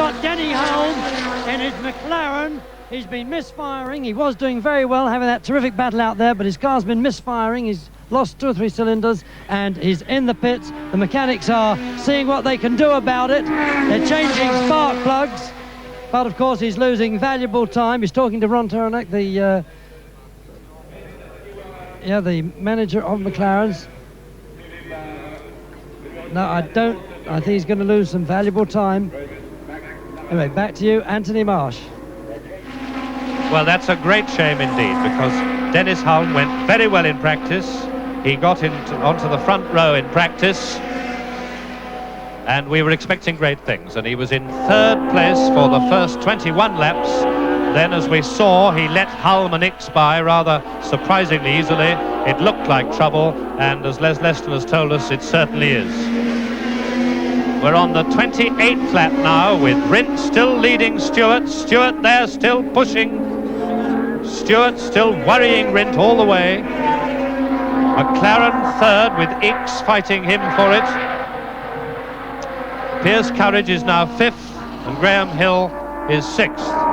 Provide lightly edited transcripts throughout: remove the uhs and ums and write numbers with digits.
got Denny Hulme in his McLaren. He's been misfiring. He was doing very well, having that terrific battle out there, but his car's been misfiring. He's lost 2 or 3 cylinders, and he's in the pits. The mechanics are seeing what they can do about it. They're changing spark plugs, but of course he's losing valuable time. He's talking to Ron Turanek, the manager of McLaren's. No, I think he's going to lose some valuable time. Anyway, back to you, Anthony Marsh. Well, that's a great shame indeed, because Dennis Hulme went very well in practice. He got onto the front row in practice, and we were expecting great things. And he was in 3rd place for the first 21 laps. Then, as we saw, he let Hulme and Ickx by rather surprisingly easily. It looked like trouble, and as Les Leston has told us, it certainly is. We're on the 28th lap now, with RINDT still leading Stewart. Stewart there still pushing. Stewart still worrying RINDT all the way. McLaren 3rd, with Ickx fighting him for it. Piers Courage is now 5th, and Graham Hill is 6th.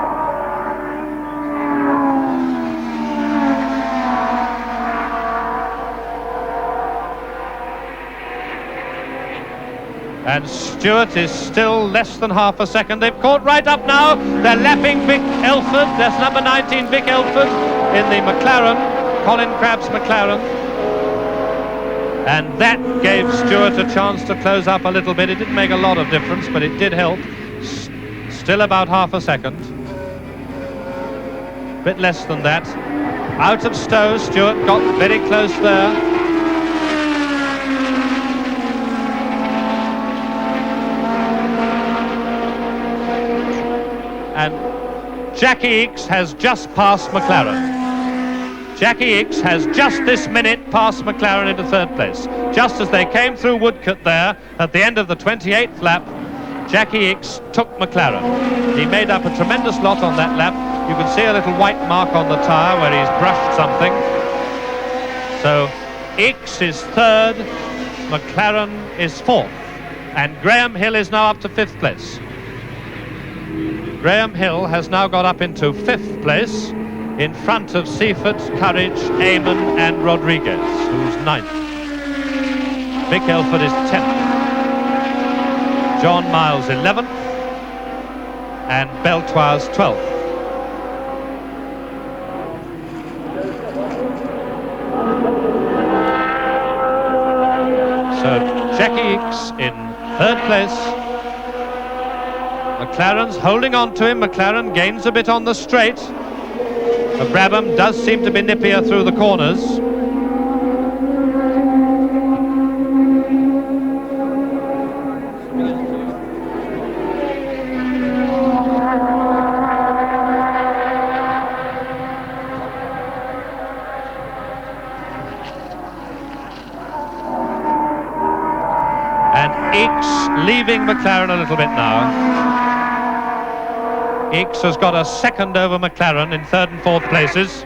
And Stewart is still less than half a second. They've caught right up now. They're lapping Vic Elford. That's number 19, Vic Elford, in the McLaren, Colin Crabb's McLaren. And that gave Stewart a chance to close up a little bit. It didn't make a lot of difference, but it did help. Still about half a second. Bit less than that. Out of Stowe, Stewart got very close there. And Jackie Ickx has just passed McLaren. Jackie Ickx has just this minute passed McLaren into 3rd place. Just as they came through Woodcote there, at the end of the 28th lap, Jackie Ickx took McLaren. He made up a tremendous lot on that lap. You can see a little white mark on the tyre where he's brushed something. So Ickx is 3rd, McLaren is 4th, and Graham Hill is now up to 5th place. Graham Hill has now got up into 5th place, in front of Seifert, Courage, Eamon and Rodriguez, who's 9th. Vic Elford is 10th. John Miles 11th, and Beltoire's 12th. So Jackie Ickx in 3rd place. McLaren's holding on to him. McLaren gains a bit on the straight. But Brabham does seem to be nippier through the corners. And Ickx leaving McLaren a little bit now. Ickx has got a second over McLaren in 3rd and 4th places.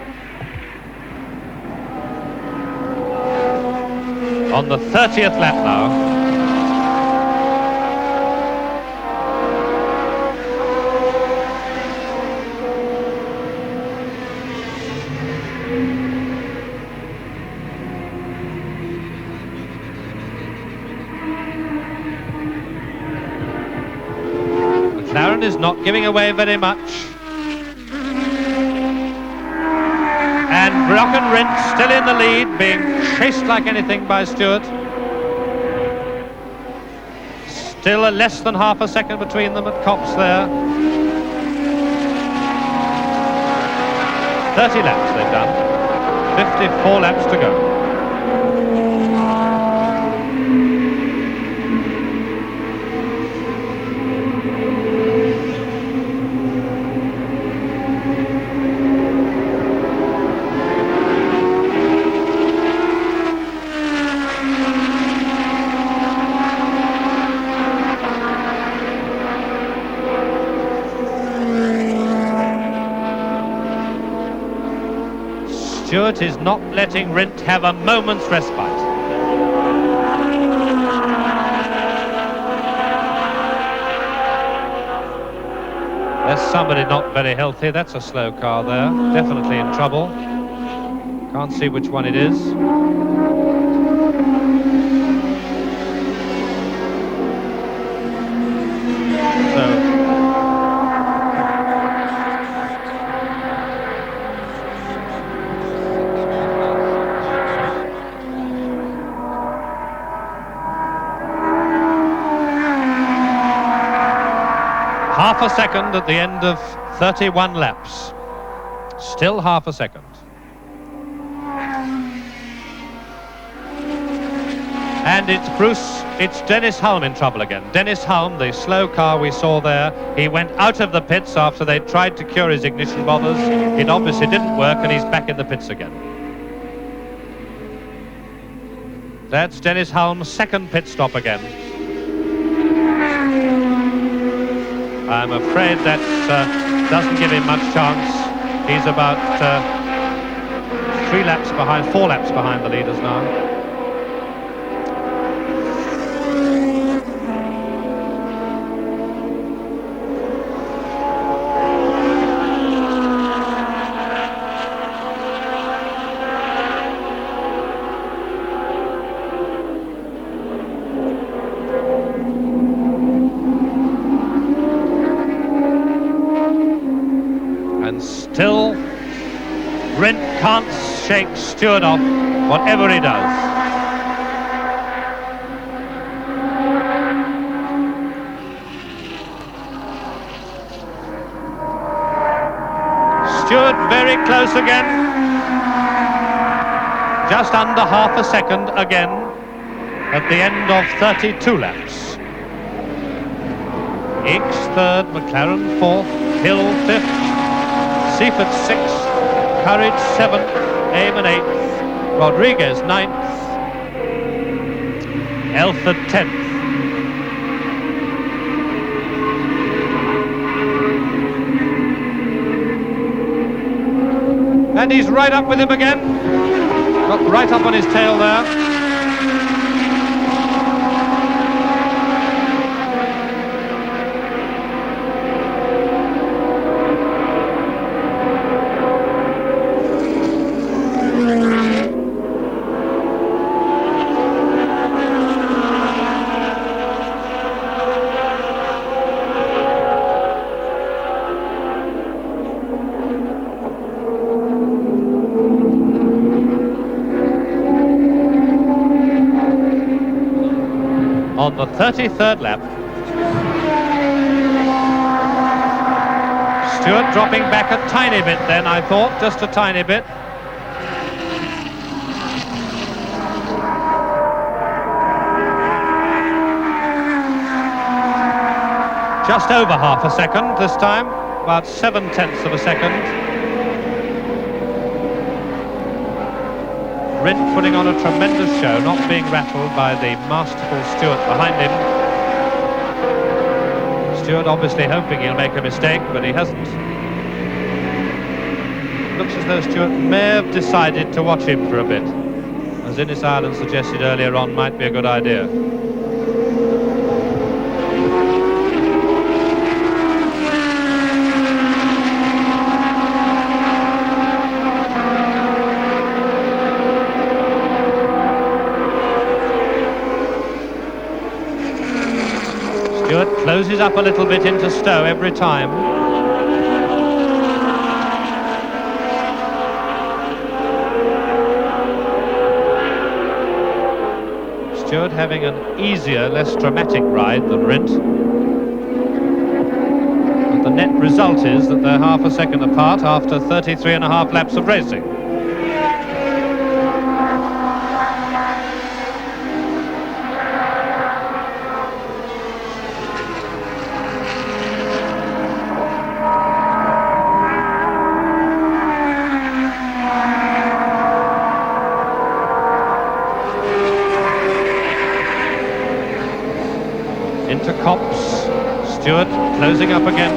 On the 30th lap now. McLaren is not giving away very much. And Jochen RINDT still in the lead, being chased like anything by Stewart. Still less than half a second between them at Copse there. 30 laps they've done. 54 laps to go. Stewart is not letting RINDT have a moment's respite. That's somebody not very healthy. That's a slow car there. Definitely in trouble. Can't see which one it is. So half a second at the end of 31 laps. Still half a second. And it's Dennis Hulme in trouble again. Dennis Hulme, the slow car we saw there, he went out of the pits after they tried to cure his ignition bothers. It obviously didn't work and he's back in the pits again. That's Dennis Hulme's second pit stop again. I'm afraid that doesn't give him much chance. He's about 4 laps behind the leaders now. Still, RINDT can't shake Stewart off, whatever he does. Stewart very close again. Just under half a second again at the end of 32 laps. Ickx third, McLaren fourth, Hill fifth. Seaford 6th, Courage 7th, Eamon 8th, Rodriguez 9th, Elford 10th. And he's right up with him again. Got right up on his tail there. On the 33rd lap, Stewart dropping back a tiny bit then, I thought, just a tiny bit. Just over half a second this time, about 7/10 of a second. RINDT putting on a tremendous show, not being rattled by the masterful Stewart behind him. Stewart obviously hoping he'll make a mistake, but he hasn't. Looks as though Stewart may have decided to watch him for a bit, as Innes Ireland suggested earlier on might be a good idea. Stewart closes up a little bit into Stowe every time. Stewart having an easier, less dramatic ride than RINDT. But the net result is that they're half a second apart after 33.5 laps of racing. Into Copse, Stewart closing up again.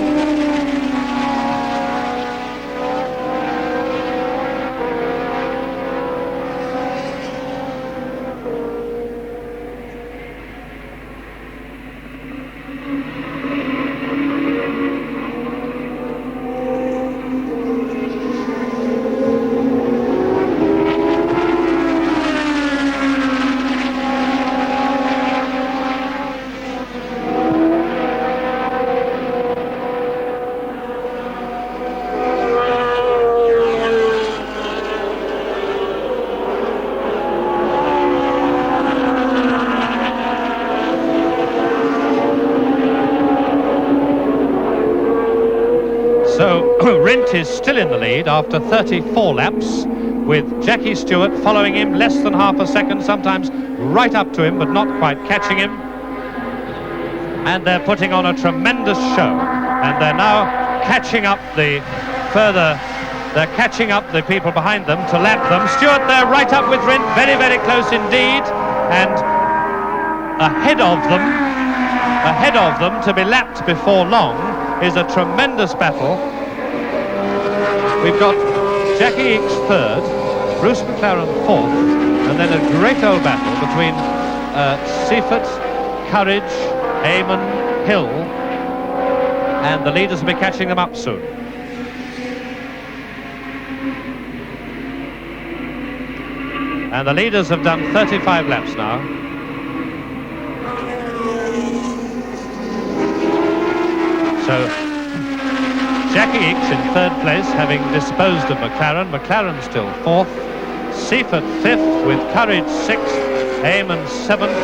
RINDT is still in the lead after 34 laps, with Jackie Stewart following him less than half a second, sometimes right up to him, but not quite catching him. And they're putting on a tremendous show. And they're now catching up the people behind them to lap them. Stewart there right up with RINDT, very, very close indeed. And ahead of them to be lapped before long is a tremendous battle. We've got Jackie Ickx third, Bruce McLaren fourth, and then a great old battle between Seifert, Courage, Eamon, Hill, and the leaders will be catching them up soon. And the leaders have done 35 laps now. So Jackie Ickx in third place, having disposed of McLaren. McLaren still fourth. Seifert fifth, with Courage sixth. Eamon seventh,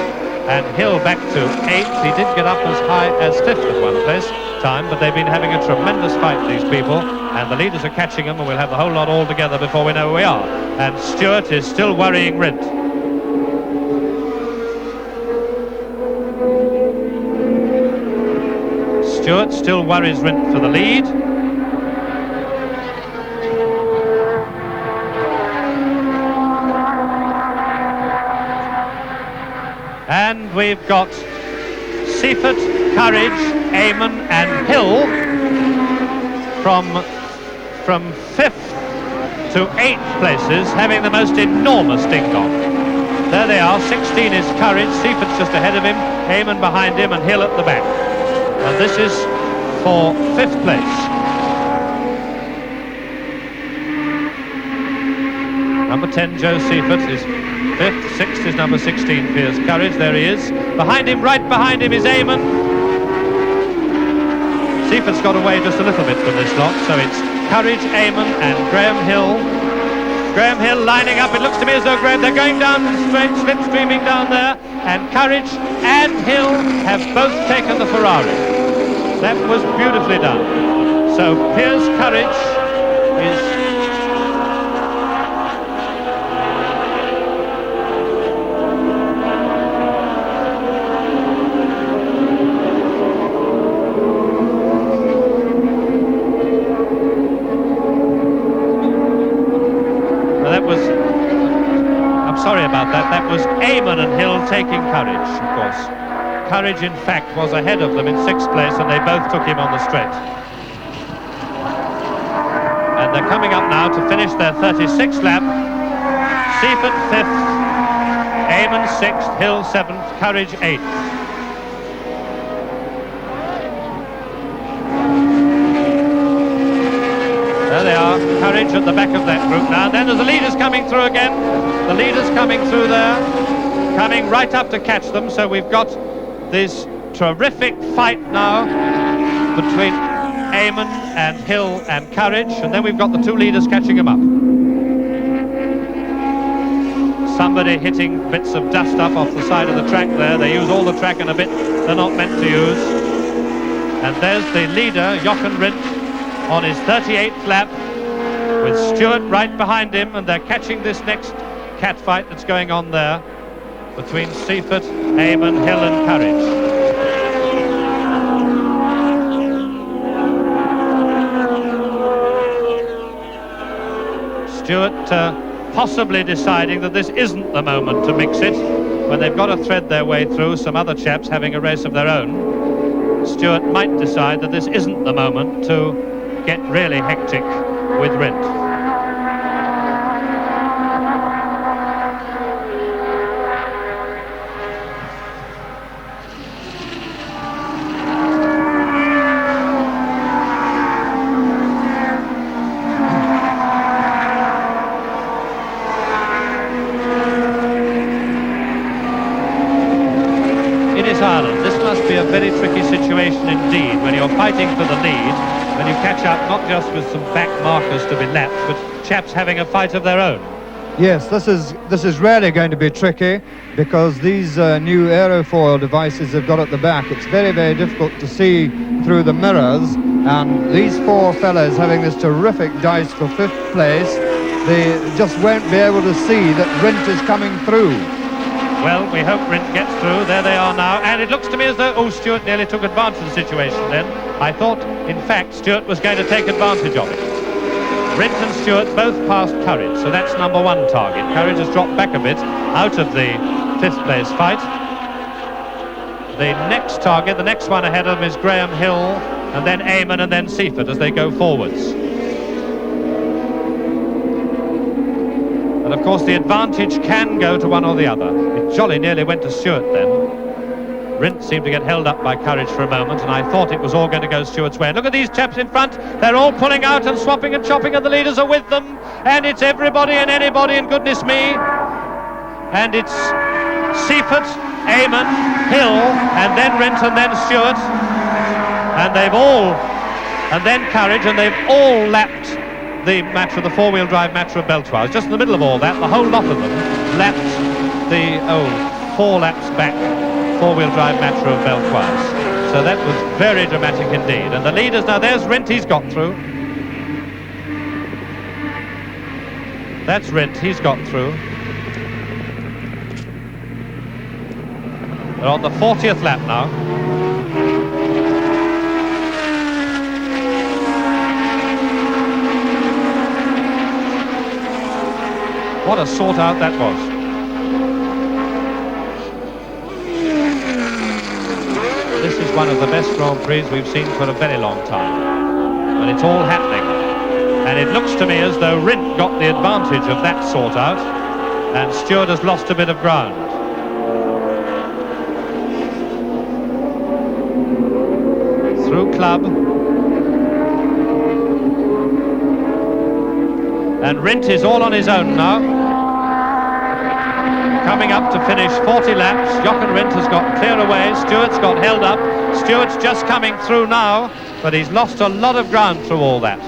and Hill back to eighth. He did get up as high as fifth at one place time, but they've been having a tremendous fight, these people, and the leaders are catching them, and we'll have the whole lot all together before we know where we are. And Stewart is still worrying RINDT. Stewart still worries RINDT for the lead. And we've got Seifert, Courage, Eamon and Hill from fifth to eighth places, having the most enormous ding-dong. There they are. 16 is Courage, Seifert's just ahead of him, Eamon behind him and Hill at the back. And this is for fifth place. Number 10, Joe Seifert, is fifth. Sixth is number 16, Piers Courage. There he is. Behind him, right behind him, is Eamon. Seifert's got away just a little bit from this lot, so it's Courage, Eamon and Graham Hill. Graham Hill lining up. It looks to me as though they're going down straight, slipstreaming down there, and Courage and Hill have both taken the Ferrari. That was beautifully done. So Piers Courage is... Sorry about that. That was Eamon and Hill taking Courage, of course. Courage, in fact, was ahead of them in sixth place, and they both took him on the straight. And they're coming up now to finish their 36th lap. Seifert fifth, Eamon sixth, Hill seventh, Courage eighth. There they are, Courage at the back of that group now. And then there's the leaders coming through again. The leaders coming through there, coming right up to catch them. So we've got this terrific fight now between Eamon and Hill and Courage. And then we've got the two leaders catching them up. Somebody hitting bits of dust up off the side of the track there. They use all the track in a bit they're not meant to use. And there's the leader, Jochen RINDT, on his 38th lap, with Stewart right behind him, and they're catching this next cat fight that's going on there between Seifert, Eamon, Hill and Courage. Stewart possibly deciding that this isn't the moment to mix it, when they've got to thread their way through some other chaps having a race of their own. Stewart might decide that this isn't the moment to get really hectic with RINDT. It is Ireland. This must be a very tricky situation indeed when you're fighting for the lead, when you catch up not just with some back markers to be lapped, but chaps having a fight of their own. Yes, this is really going to be tricky because these new aerofoil devices have got at the back. It's very, very difficult to see through the mirrors, and these four fellas having this terrific dice for 5th place, they just won't be able to see that RINDT is coming through. Well, we hope RINDT gets through. There they are now, and it looks to me as though, Stewart nearly took advantage of the situation then. I thought, in fact, Stewart was going to take advantage of it. RINDT and Stewart both passed Courage, so that's number 1 target. Courage has dropped back a bit out of the 5th place fight. The next target, the next one ahead of him is Graham Hill, and then Eamon, and then Seifert as they go forwards. And of course the advantage can go to one or the other. It jolly nearly went to Stewart then. RINDT seemed to get held up by Courage for a moment, and I thought it was all going to go Stewart's way. And look at these chaps in front. They're all pulling out and swapping and chopping, and the leaders are with them. And it's everybody and anybody, and goodness me. And it's Seifert, Eamon, Hill, and then RINDT, and then Stewart. And they've all, and then Courage, and they've all lapped the match of the four-wheel drive match of Beltoise. Just in the middle of all that, the whole lot of them lapped the, 4 laps back, four-wheel drive match of Beltoise. So that was very dramatic indeed. And the leaders, now there's RINDT, he's got through. That's RINDT, he's got through. They're on the 40th lap now. What a sort out that was. This is one of the best Grand Prix we've seen for a very long time. And it's all happening. And it looks to me as though RINDT got the advantage of that sort out, and Stewart has lost a bit of ground. Through club. And RINDT is all on his own now. Coming up to finish 40 laps. Jochen RINDT has got clear away. Stewart's got held up. Stewart's just coming through now, but he's lost a lot of ground through all that.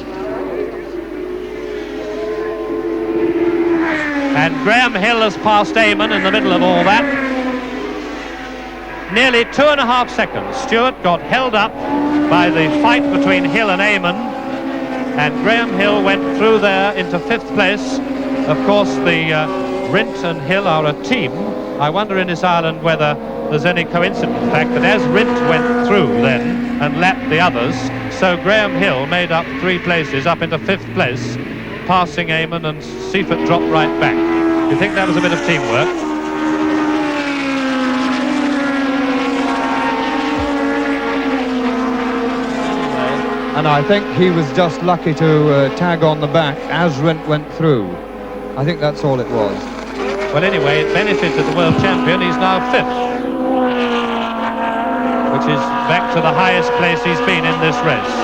And Graham Hill has passed Eamon in the middle of all that. Nearly 2.5 seconds. Stewart got held up by the fight between Hill and Eamon, and Graham Hill went through there into 5th place. Of course, the RINDT and Hill are a team. I wonder in this island whether there's any coincidence in the fact that as RINDT went through then and lapped the others, so Graham Hill made up 3 places up into 5th place, passing Eamon, and Seifert dropped right back. You think that was a bit of teamwork? And I think he was just lucky to tag on the back as RINDT went through. I think that's all it was. Well, anyway, it benefited the world champion. He's now 5th, which is back to the highest place he's been in this race.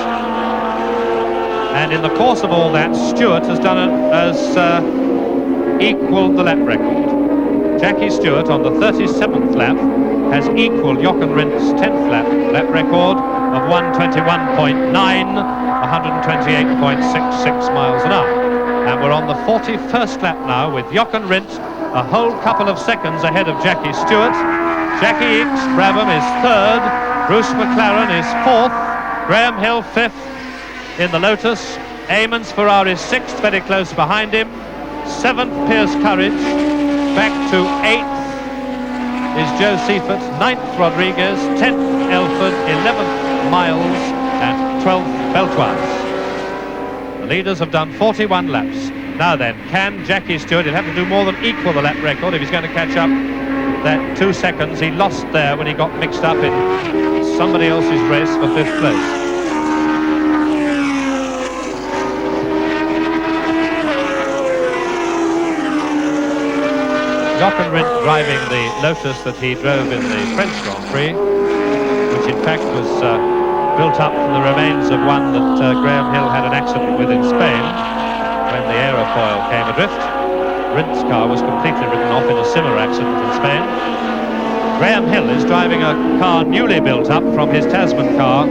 And in the course of all that, Stewart has equalled the lap record. Jackie Stewart on the 37th lap has equalled Jochen RINDT's 10th lap record of 121.9, 128.66 miles an hour. And we're on the 41st lap now with Jochen RINDT a whole couple of seconds ahead of Jackie Stewart. Jackie Eakes Brabham is 3rd, Bruce McLaren is 4th, Graham Hill 5th in the Lotus, Eamon's Ferrari 6th, very close behind him, 7th Pierce Courage, back to 8th is Joe Seifert, 9th Rodriguez, 10th Elford, 11th Miles, and 12th Beltoise. The leaders have done 41 laps. Now then, can Jackie Stewart, he'll have to do more than equal the lap record if he's going to catch up that 2 seconds he lost there when he got mixed up in somebody else's race for 5th place. Jochen RINDT driving the Lotus that he drove in the French Grand Prix, which in fact was built up from the remains of one that Graham Hill had an accident with in Spain when the aerofoil came adrift. RINDT's car was completely written off in a similar accident in Spain. Graham Hill is driving a car newly built up from his Tasman car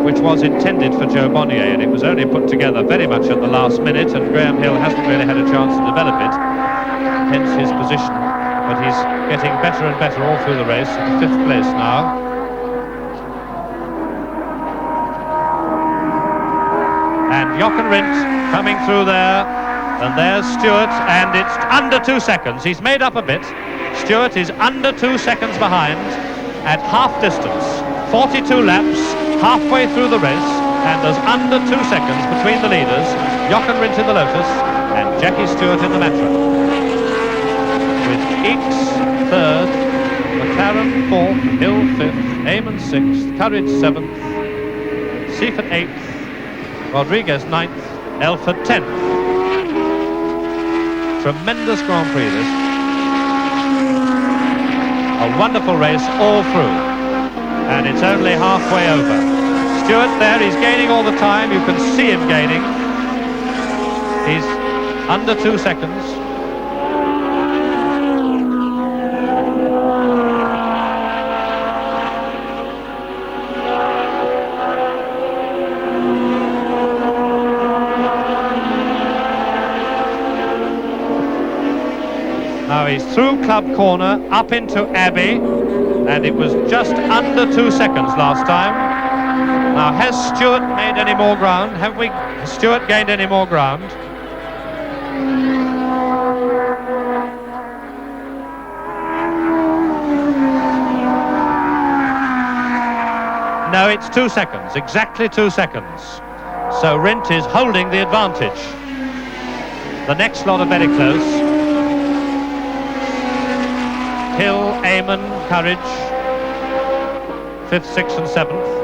which was intended for Joe Bonnier, and it was only put together very much at the last minute, and Graham Hill hasn't really had a chance to develop it, hence his position. But he's getting better and better all through the race, at the 5th place now. And Jochen RINDT coming through there, and there's Stewart, and it's under 2 seconds. He's made up a bit. Stewart is under 2 seconds behind at half distance. 42 laps, halfway through the race, and there's under 2 seconds between the leaders, Jochen RINDT in the Lotus and Jackie Stewart in the Matra. With Eakes 3rd, McLaren 4th, Hill 5th, Eamon 6th, Courage 7th, Seifert 8th, Rodriguez 9th, Elford 10th. Tremendous Grand Prix this. A wonderful race all through. And it's only halfway over. Stewart there, he's gaining all the time. You can see him gaining. He's under 2 seconds. Now he's through Club Corner, up into Abbey, and it was just under 2 seconds last time. Now, has Stewart made any more ground? Has Stewart gained any more ground? No, it's 2 seconds, exactly 2 seconds. So RINDT is holding the advantage. The next lot are very close. Hill, Eamon, Courage, 5th, 6th and 7th.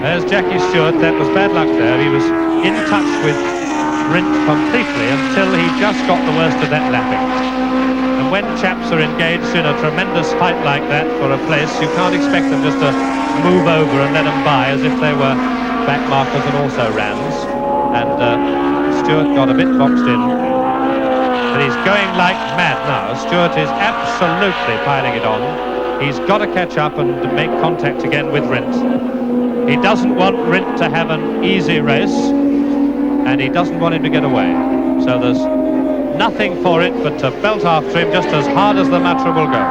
There's Jackie Stewart. That was bad luck there. He was in touch with RINDT completely until he just got the worst of that lapping. And when chaps are engaged in a tremendous fight like that for a place, you can't expect them just to move over and let them by as if they were back markers and also rans. And Stewart got a bit boxed in, but he's going like mad now. Stewart is absolutely piling it on. He's got to catch up and make contact again with RINDT. He doesn't want RINDT to have an easy race, and he doesn't want him to get away. So there's nothing for it but to belt after him just as hard as the Matra will go.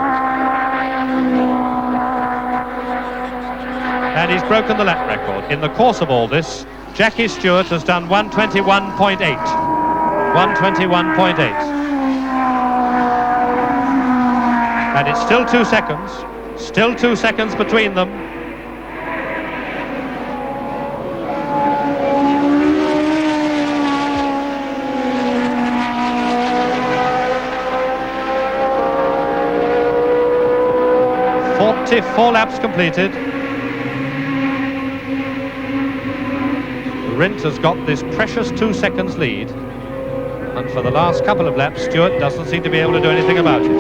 And he's broken the lap record. In the course of all this, Jackie Stewart has done 121.8. 121.8. And it's still 2 seconds. Still 2 seconds between them. Four laps completed. RINDT has got this precious 2 seconds lead, and for the last couple of laps Stewart doesn't seem to be able to do anything about it.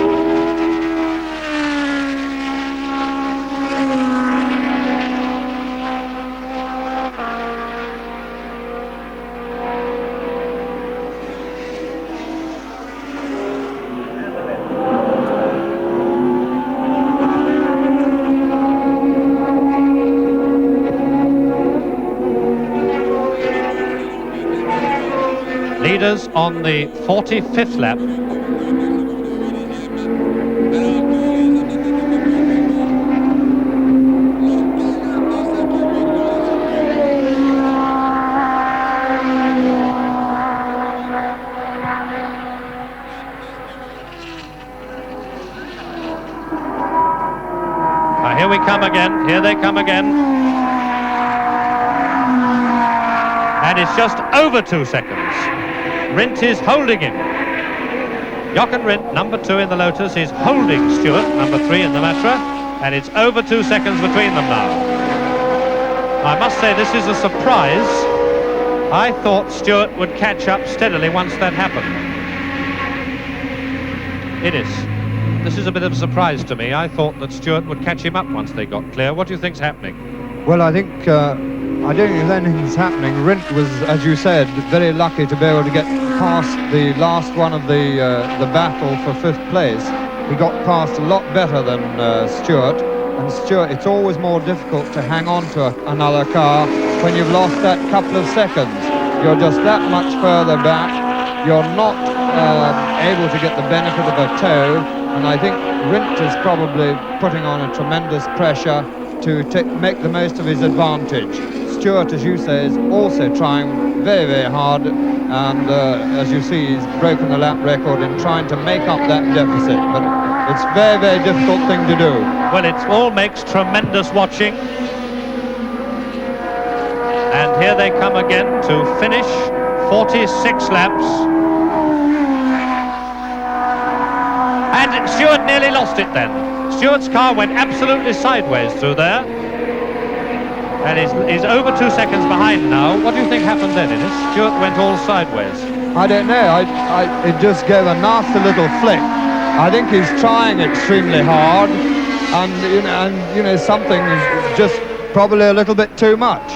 Leaders on the 45th lap. Now here we come again. Here they come again. And it's just over 2 seconds. RINDT is holding him. Jochen RINDT, number 2 in the Lotus, is holding Stewart, number 3 in the Matra, and it's over 2 seconds between them now. I must say this is a surprise. I thought Stewart would catch up steadily once that happened. It is. This is a bit of a surprise to me. I thought that Stewart would catch him up once they got clear. What do you think's happening? Well, I think I don't think anything's happening. RINDT was, as you said, very lucky to be able to get past the last one of the battle for 5th place. He got past a lot better than Stewart. And Stewart, it's always more difficult to hang on to another car when you've lost that couple of seconds. You're just that much further back. You're not able to get the benefit of a tow. And I think RINDT is probably putting on a tremendous pressure to make the most of his advantage. Stewart, as you say, is also trying very, very hard, and as you see, he's broken the lap record in trying to make up that deficit, but it's a very, very difficult thing to do. Well, it all makes tremendous watching. And here they come again to finish 46 laps. And Stewart nearly lost it then. Stewart's car went absolutely sideways through there. And he's over 2 seconds behind now. What do you think happened then, Innes? Stewart went all sideways. I don't know. It just gave a nasty little flick. I think he's trying extremely hard, and you know something is just probably a little bit too much.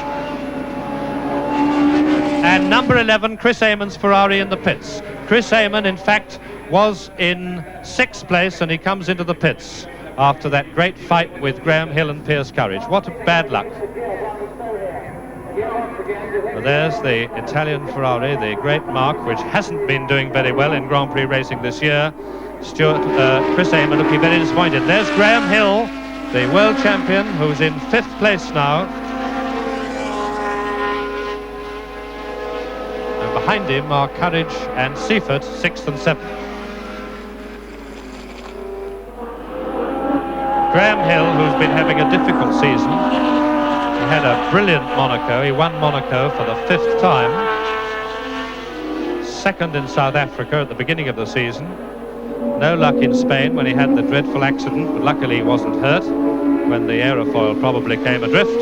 And number 11, Chris Amon's Ferrari in the pits. Chris Amon, in fact, was in 6th place, and he comes into the pits after that great fight with Graham Hill and Piers Courage. What a bad luck. Well, there's the Italian Ferrari, the great Mark, which hasn't been doing very well in Grand Prix racing this year. Chris Amon looking very disappointed. There's Graham Hill, the world champion, who's in 5th place now. And behind him are Courage and Seifert, 6th and 7th. Graham Hill, who's been having a difficult season. He had a brilliant Monaco. He won Monaco for the 5th time. 2nd in South Africa at the beginning of the season. No luck in Spain when he had the dreadful accident, but luckily he wasn't hurt when the aerofoil probably came adrift.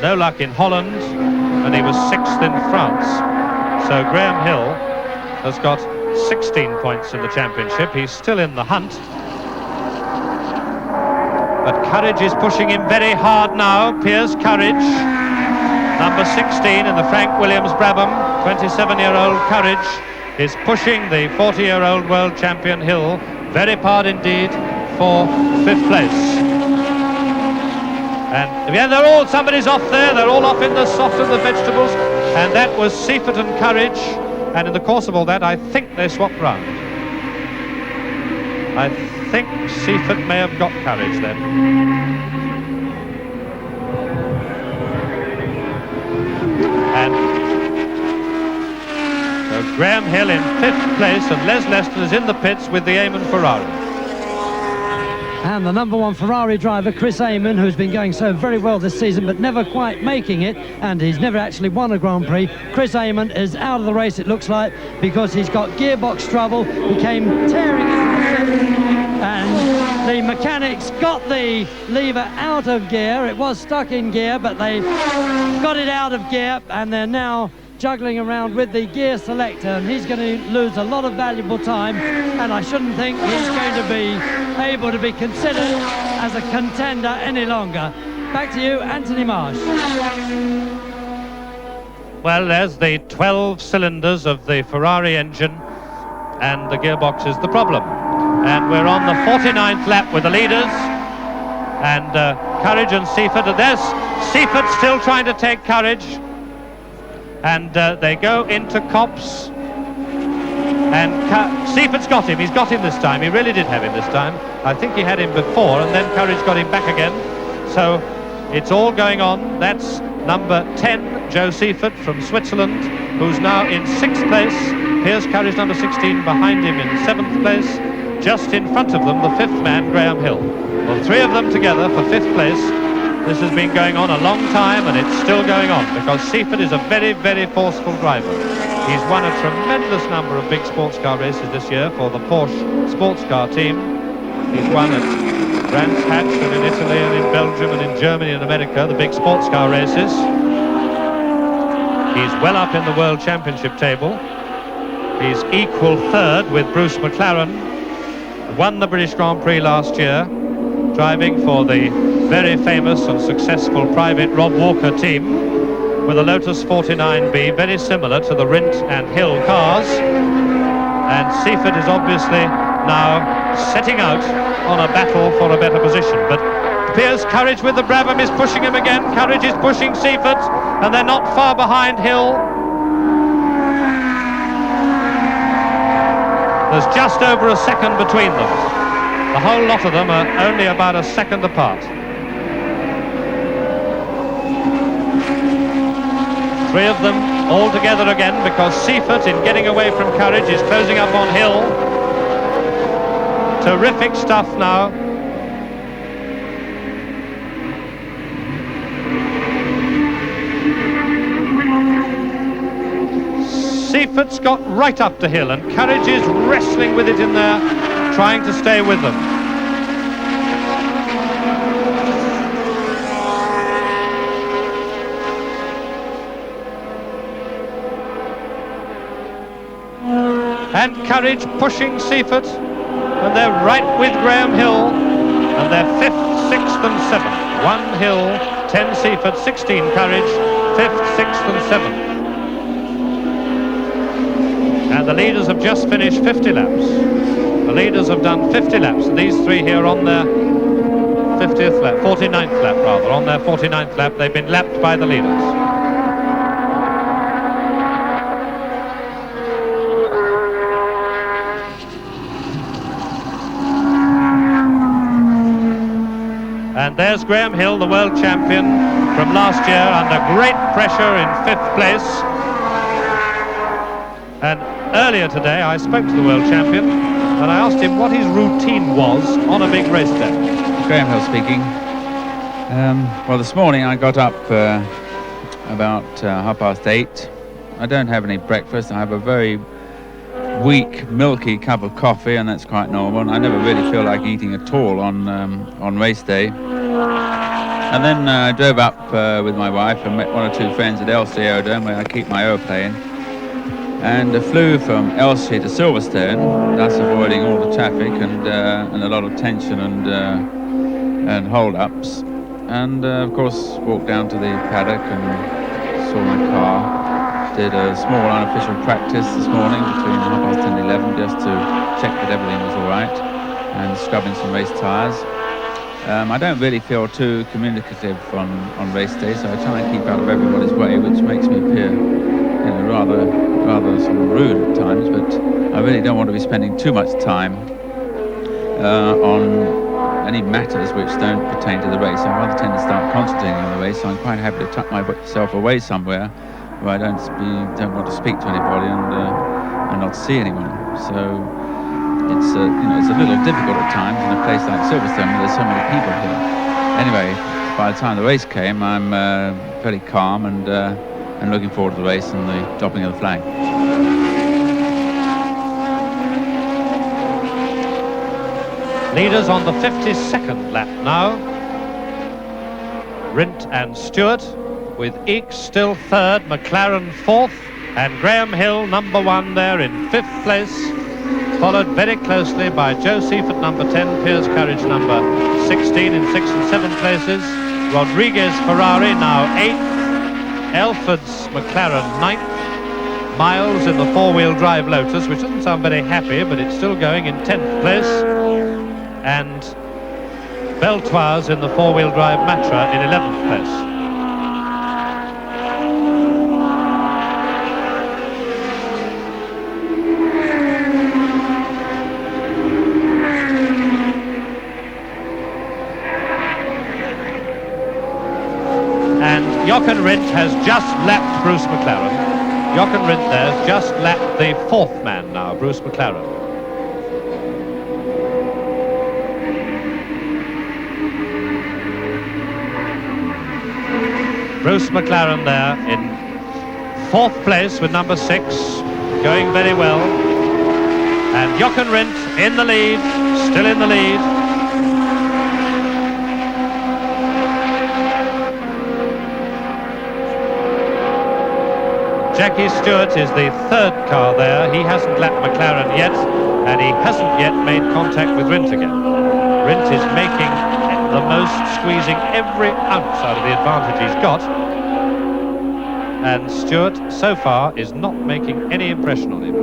No luck in Holland, and he was 6th in France. So Graham Hill has got 16 points in the championship. He's still in the hunt. But Courage is pushing him very hard now. Piers Courage, number 16 in the Frank Williams Brabham, 27-year-old Courage is pushing the 40-year-old world champion Hill very hard indeed for 5th place. And yeah, somebody's off there. They're all off in the soft and the vegetables. And that was Seifert and Courage. And in the course of all that, I think they swapped round. I think Seifert may have got Courage then. And so Graham Hill in 5th place, and Les Leston is in the pits with the Amon Ferrari. And the number 1 Ferrari driver, Chris Amon, who's been going so very well this season but never quite making it, and he's never actually won a Grand Prix. Chris Amon is out of the race, it looks like, because he's got gearbox trouble. He came tearing into the pit, and the mechanics got the lever out of gear. It was stuck in gear, but they got it out of gear, and they're now juggling around with the gear selector, and he's going to lose a lot of valuable time, and I shouldn't think he's going to be able to be considered as a contender any longer. Back to you, Anthony Marsh. Well, there's the 12 cylinders of the Ferrari engine, and the gearbox is the problem. And we're on the 49th lap with the leaders, and Courage and Seifert. There's Seifert still trying to take Courage. And they go into Copse, and Seifert's got him. He's got him this time. He really did have him this time. I think he had him before, and then Courage got him back again. So it's all going on. That's number 10, Joe Seifert from Switzerland, who's now in 6th place. Here's Courage, number 16, behind him in 7th place. Just in front of them, the 5th man, Graham Hill. Well, 3 of them together for 5th place. This has been going on a long time, and it's still going on, because Seifert is a very, very forceful driver. He's won a tremendous number of big sports car races this year for the Porsche sports car team. He's won at Brands Hatch and in Italy and in Belgium and in Germany and America, the big sports car races. He's well up in the World Championship table. He's equal 3rd with Bruce McLaren. Won the British Grand Prix last year. driving for the very famous and successful Private Rob Walker team with a Lotus 49B, very similar to the RINDT and Hill cars. And Seifert is obviously now setting out on a battle for a better position. But Piers Courage with the Brabham is pushing him again. Courage is pushing Seifert, and they're not far behind Hill. There's just over a second between them. The whole lot of them are only about a second apart. Three of them all together again, because Seifert, in getting away from Courage, is closing up on Hill. Terrific stuff now. Seifert's got right up to Hill, and Courage is wrestling with it in there, trying to stay with them. And Courage pushing Seifert, and they're right with Graham Hill, and they're 5th, 6th and 7th. 1 Hill, 10 Seifert, 16 Courage, 5th, 6th and 7th. And the leaders have just finished 50 laps. The leaders have done 50 laps, and these three here on their 50th lap, 49th lap rather, on their 49th lap, they've been lapped by the leaders. And there's Graham Hill, the world champion from last year, under great pressure in 5th place. And earlier today I spoke to the world champion and I asked him what his routine was on a big race day. Graham Hill speaking. Well, this morning I got up about 8:30. I don't have any breakfast. I have a very weak, milky cup of coffee, and that's quite normal. And I never really feel like eating at all on race day. And then I drove up with my wife and met one or two friends at Elstree Aerodrome, where I keep my aeroplane, and flew from Elstree to Silverstone, thus avoiding all the traffic and a lot of tension and hold-ups. And of course walked down to the paddock and saw my car. Did a small unofficial practice this morning between 10:30 and 11, just to check that everything was all right, and scrubbing some race tyres. I don't really feel too communicative on race day, so I try and keep out of everybody's way, which makes me appear, rather sort of rude at times. But I really don't want to be spending too much time on any matters which don't pertain to the race. I rather tend to start concentrating on the race, so I'm quite happy to tuck myself away somewhere where I don't want to speak to anybody and not see anyone. So it's it's a little difficult at times in a place like Silverstone where there's so many people here. Anyway, by the time the race came, I'm fairly calm and looking forward to the race and the dropping of the flag. Leaders on the 52nd lap now. RINDT and Stewart, with Eakes still 3rd, McLaren 4th, and Graham Hill number 1 there in 5th place, followed very closely by Joe Seifert number 10, Piers Courage number 16 in 6th and 7th places, Rodriguez Ferrari now 8th, Elford's McLaren 9th, Miles in the 4-wheel drive Lotus, which doesn't sound very happy, but it's still going, in 10th place, and Beltoise in the 4-wheel drive Matra in 11th place. Jochen RINDT has just lapped Bruce McLaren. Jochen RINDT there has just lapped the 4th man now, Bruce McLaren. Bruce McLaren there in 4th place with number 6, going very well. And Jochen RINDT in the lead, still in the lead. Jackie Stewart is the 3rd car there. He hasn't lapped McLaren yet, and he hasn't yet made contact with RINDT again. RINDT is making the most, squeezing every ounce out of the advantage he's got. And Stewart, so far, is not making any impression on him.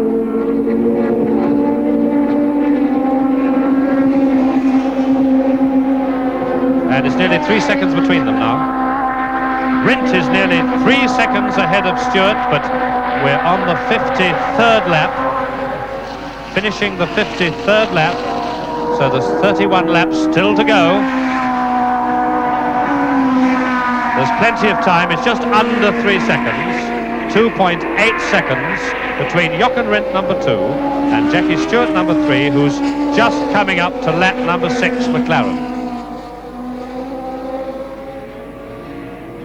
And it's nearly 3 seconds between them now. RINDT is nearly 3 seconds ahead of Stewart, but we're on the 53rd lap, finishing the 53rd lap, so there's 31 laps still to go. There's plenty of time. It's just under 3 seconds, 2.8 seconds between Jochen RINDT number 2 and Jackie Stewart number 3, who's just coming up to lap number 6 McLaren.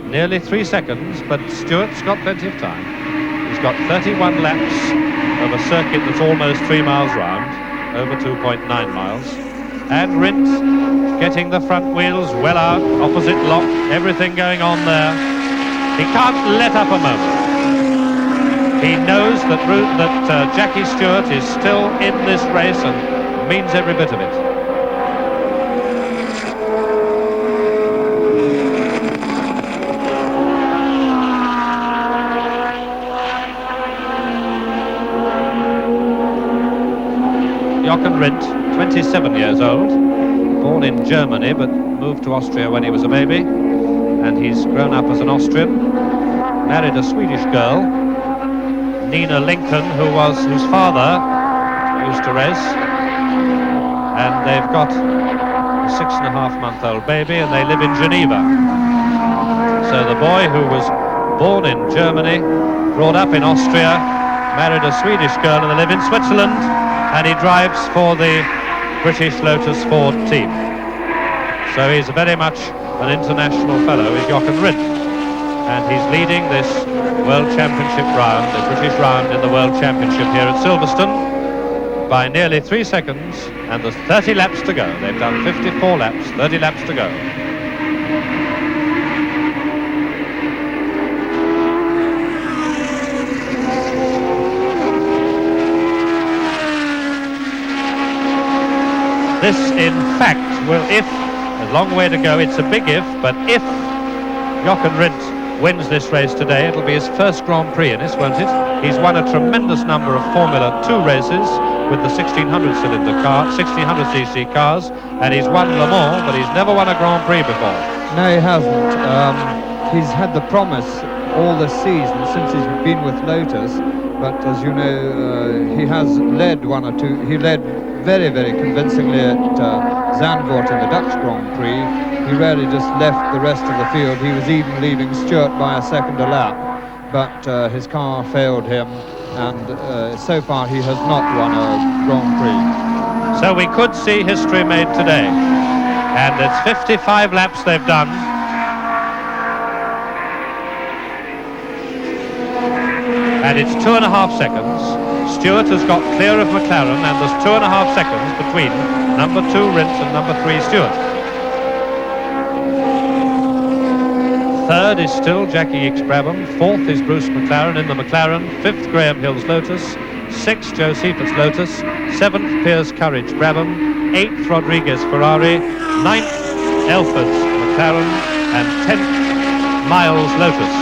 Nearly 3 seconds, but Stewart's got plenty of time. He's got 31 laps of a circuit that's almost 3 miles round, over 2.9 miles. And RINDT getting the front wheels well out, opposite lock, everything going on there. He can't let up a moment. He knows that Jackie Stewart is still in this race and means every bit of it. Jochen RINDT, 27 years old, born in Germany but moved to Austria when he was a baby, and he's grown up as an Austrian, married a Swedish girl, Nina Lincoln, whose father used to race, and they've got a 6.5-month-old baby, and they live in Geneva. So the boy, who was born in Germany, brought up in Austria, married a Swedish girl, and they live in Switzerland, and he drives for the British Lotus Ford team. So he's very much an international fellow, is Jochen RINDT. And he's leading this World Championship round, the British round in the World Championship here at Silverstone, by nearly 3 seconds, and there's 30 laps to go. They've done 54 laps, 30 laps to go. This, in fact, will, if, a long way to go, it's a big if, but if Jochen RINDT wins this race today, it'll be his first Grand Prix in this, won't it? He's won a tremendous number of Formula 2 races with the 1600cc cars, and he's won Le Mans, but he's never won a Grand Prix before. No, he hasn't. He's had the promise all this season since he's been with Lotus, but as you know, he has led one or two. He led very, very convincingly at Zandvoort in the Dutch Grand Prix. He really just left the rest of the field. He was even leaving Stewart by a second a lap, but his car failed him, and so far he has not won a Grand Prix. So we could see history made today, and it's 55 laps they've done. And it's 2.5 seconds. Stewart has got clear of McLaren, and there's 2.5 seconds between number 2 RINDT and number 3 Stewart. Third is still Jackie Brabham. Fourth is Bruce McLaren in the McLaren. Fifth, Graham Hill's Lotus. Sixth, Joe Seifert's Lotus. Seventh, Piers Courage Brabham. Eighth, Rodriguez Ferrari. Ninth, Elford's McLaren. And 10th, Miles Lotus.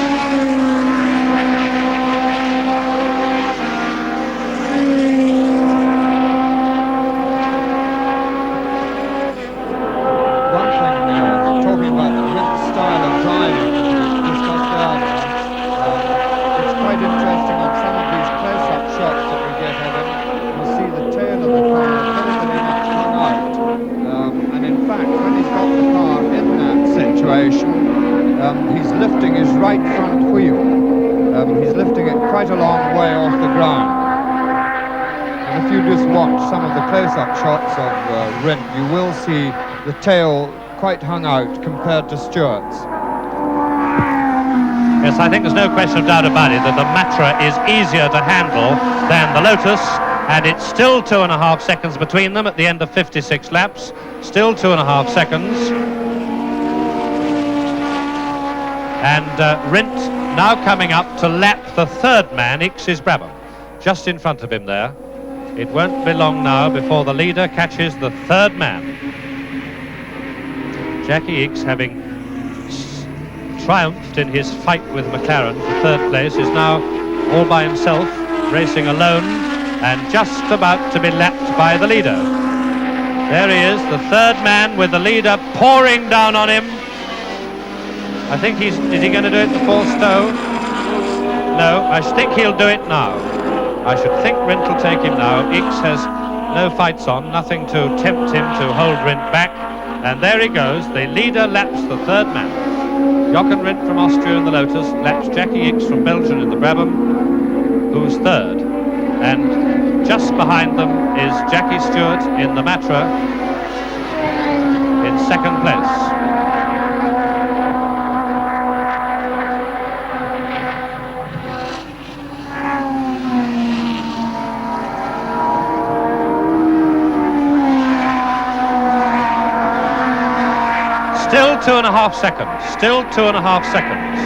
He's lifting his right front wheel. He's lifting it quite a long way off the ground. And if you just watch some of the close-up shots of RINDT, you will see the tail quite hung out compared to Stewart's. Yes, I think there's no question of doubt about it that the Matra is easier to handle than the Lotus, and it's still 2.5 seconds between them at the end of 56 laps. Still 2.5 seconds. And RINDT now coming up to lap the third man, Brabham, just in front of him there. It won't be long now before the leader catches the third man. Jackie Ickx, having triumphed in his fight with McLaren for third place, is now all by himself, racing alone, and just about to be lapped by the leader. There he is, the third man, with the leader pouring down on him. I think is he going to do it before Stowe? No, I think he'll do it now. I should think RINDT will take him now. Ickx has no fights on, nothing to tempt him to hold RINDT back. And there he goes, the leader laps the third man. Jochen RINDT from Austria in the Lotus laps Jackie Ickx from Belgium in the Brabham, who's third. And just behind them is Jackie Stewart in the Matra in second place. Still 2.5 seconds. Still 2.5 seconds.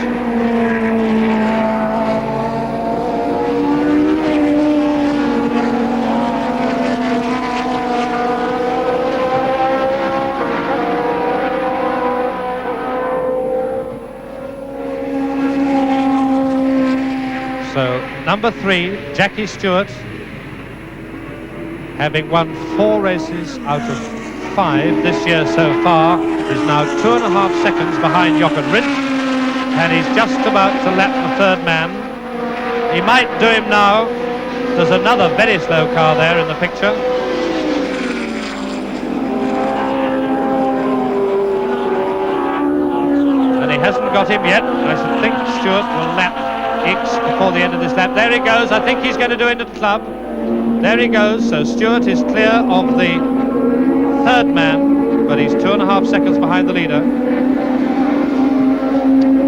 So number 3, Jackie Stewart, having won 4 races out of 5 this year so far, is now 2.5 seconds behind Jochen RINDT, and he's just about to lap the third man. He might do him now. There's another very slow car there in the picture. And he hasn't got him yet. I should think Stewart will lap Ickx before the end of this lap. There he goes. I think he's going to do into the club. There he goes. So Stewart is clear of the third man, but he's 2.5 seconds behind the leader.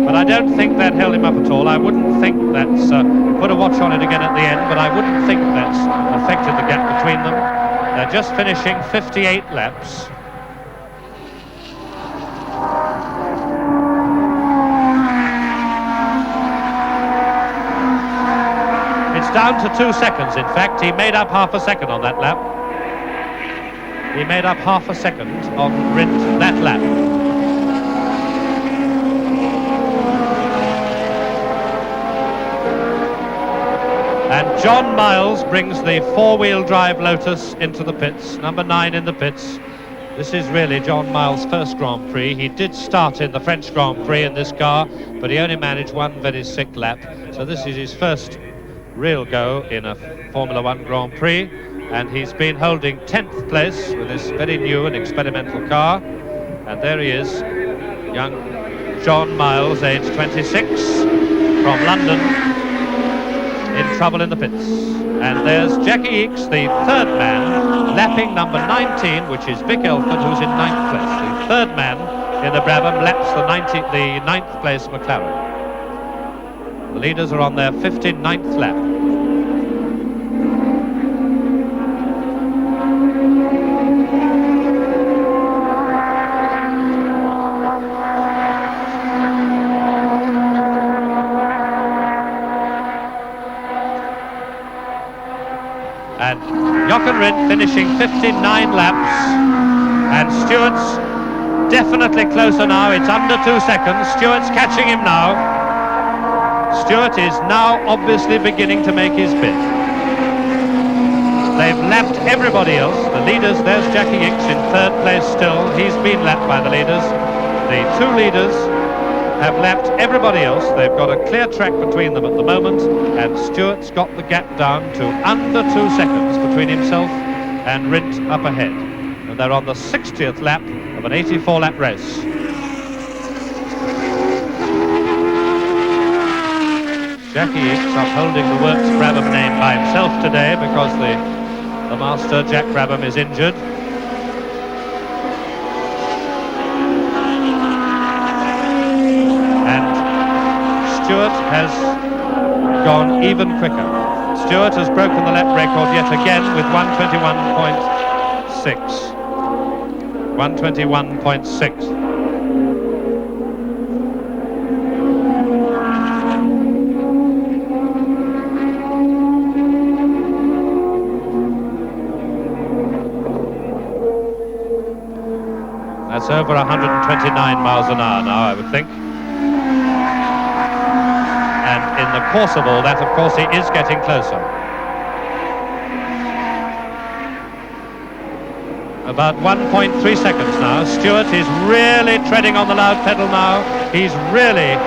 But I don't think that held him up at all. I wouldn't think that's put a watch on it again at the end, but I wouldn't think that's affected the gap between them. They're just finishing 58 laps. It's down to 2 seconds, in fact. He made up half a second on that lap. He made up half a second on RINDT that lap. And John Miles brings the 4-wheel drive Lotus into the pits, number 9 in the pits. This is really John Miles' first Grand Prix. He did start in the French Grand Prix in this car, but he only managed one very sick lap. So this is his first real go in a Formula One Grand Prix. And he's been holding 10th place with this very new and experimental car. And there he is, young John Miles, age 26, from London, in trouble in the pits. And there's Jackie Ickx, the third man, lapping number 19, which is Vic Elford, who's in 9th place. The third man in the Brabham laps the 9th place McLaren. The leaders are on their 59th lap. And Jochen RINDT finishing 59 laps, and Stewart's definitely closer now. It's under 2 seconds. Stewart's catching him now. Stewart is now obviously beginning to make his bid. They've lapped everybody else. The leaders, there's Jackie Ickx in 3rd place still. He's been lapped by the leaders. The 2 leaders have lapped everybody else. They've got a clear track between them at the moment, and Stewart's got the gap down to under 2 seconds between himself and RINDT up ahead. And they're on the 60th lap of an 84-lap race. Jackie Ickx upholding the Works Brabham name by himself today because the master, Jack Brabham, is injured. Stewart has gone even quicker. Stewart has broken the lap record yet again with 121.6. 121.6. That's It's over 129 miles an hour now, I would think. And in the course of all that, of course, he is getting closer. About 1.3 seconds now. Stewart is really treading on the loud pedal now. He's really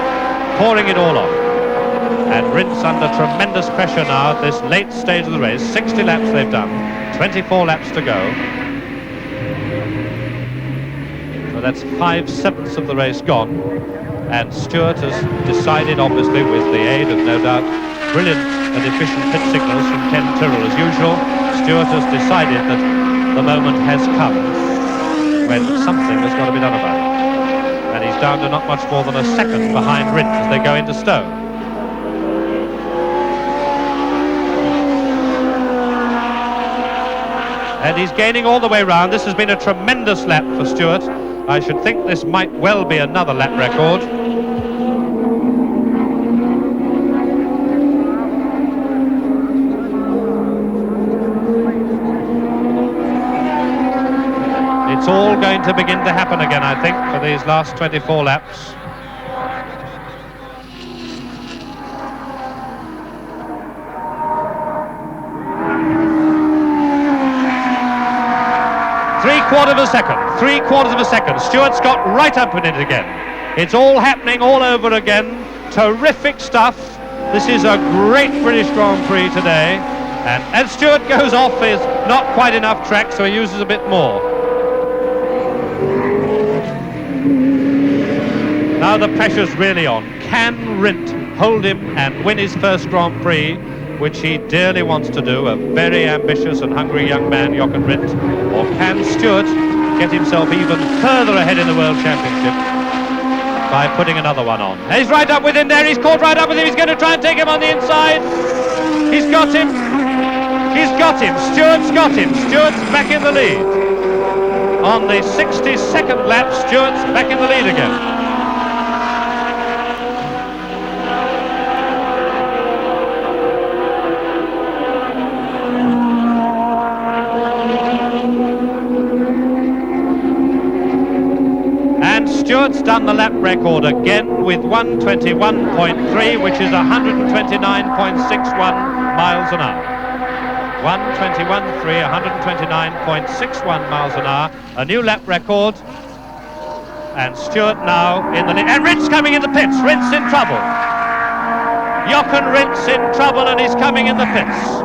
pouring it all on. And Rindt's under tremendous pressure now at this late stage of the race. 60 laps they've done, 24 laps to go. So that's 5/7 of the race gone. And Stewart has decided, obviously, with the aid of, no doubt, brilliant and efficient pit signals from Ken Tyrrell as usual, Stewart has decided that the moment has come when something has got to be done about it. And he's down to not much more than a second behind Rindt as they go into Stowe. And he's gaining all the way round. This has been a tremendous lap for Stewart. I should think this might well be another lap record. It's all going to begin to happen again, I think, for these last 24 laps. Three-quarters of a second. Stewart's got right up in it again. It's all happening all over again. Terrific stuff. This is a great British Grand Prix today. And as Stewart goes off, is not quite enough track, so he uses a bit more. Now the pressure's really on. Can Rindt hold him and win his first Grand Prix, which he dearly wants to do, a very ambitious and hungry young man, Jochen RINDT, or can Stewart get himself even further ahead in the World Championship by putting another one on? He's right up with him there, he's caught right up with him, he's going to try and take him on the inside. He's got him, Stewart's got him, Stewart's back in the lead. On the 62nd lap, Stewart's back in the lead again. Stewart's done the lap record again with 121.3, which is 129.61 miles an hour. 121.3, 129.61 miles an hour. A new lap record. And Stewart now in the lead. And Rindt's coming in the pits. Rindt's in trouble. Jochen Rindt's in trouble and he's coming in the pits.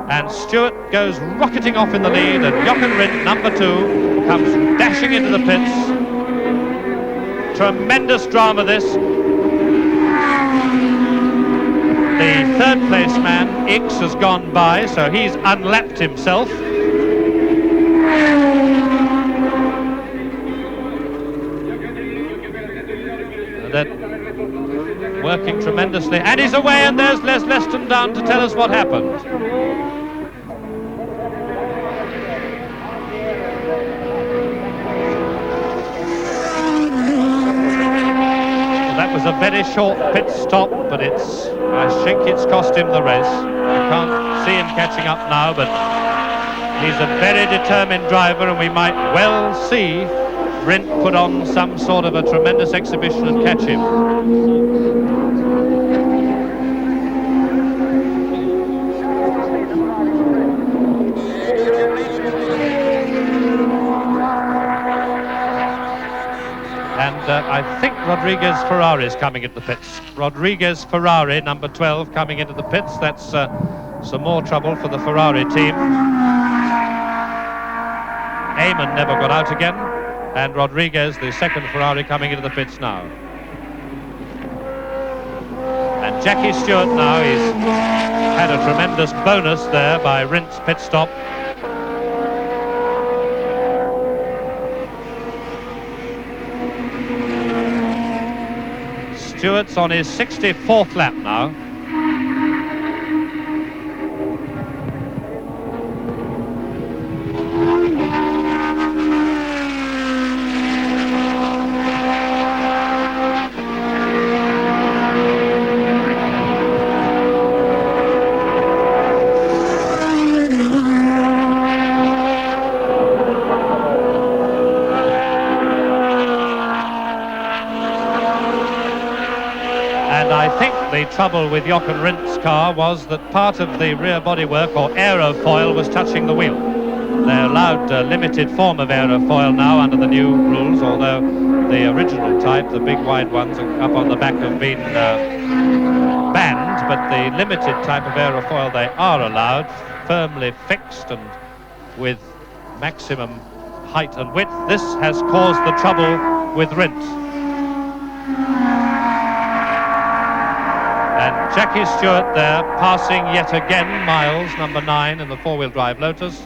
And Stewart goes rocketing off in the lead, and Jochen Rindt, number 2, comes dashing into the pits. Tremendous drama this. The third place man, X, has gone by, so he's unlapped himself. And then working tremendously, and he's away, and there's Les Leston down to tell us what happened. That was a very short pit stop, but I think it's cost him the race. You can't see him catching up now, but he's a very determined driver, and we might well see Rindt put on some sort of a tremendous exhibition and catch him. I think Rodriguez Ferrari is coming into the pits. Rodriguez Ferrari, number 12, coming into the pits. That's some more trouble for the Ferrari team. Eamon never got out again, and Rodriguez, the second Ferrari, coming into the pits now. And Jackie Stewart now, he's had a tremendous bonus there by Rindt's pit stop. Stewart's on his 64th lap now. And I think the trouble with Jochen RINDT's car was that part of the rear bodywork or aerofoil was touching the wheel. They're allowed a limited form of aerofoil now under the new rules, although the original type, the big wide ones up on the back, have been banned, but the limited type of aerofoil they are allowed, firmly fixed and with maximum height and width. This has caused the trouble with RINDT. And Jackie Stewart there passing yet again Miles, number 9 in the four-wheel drive Lotus.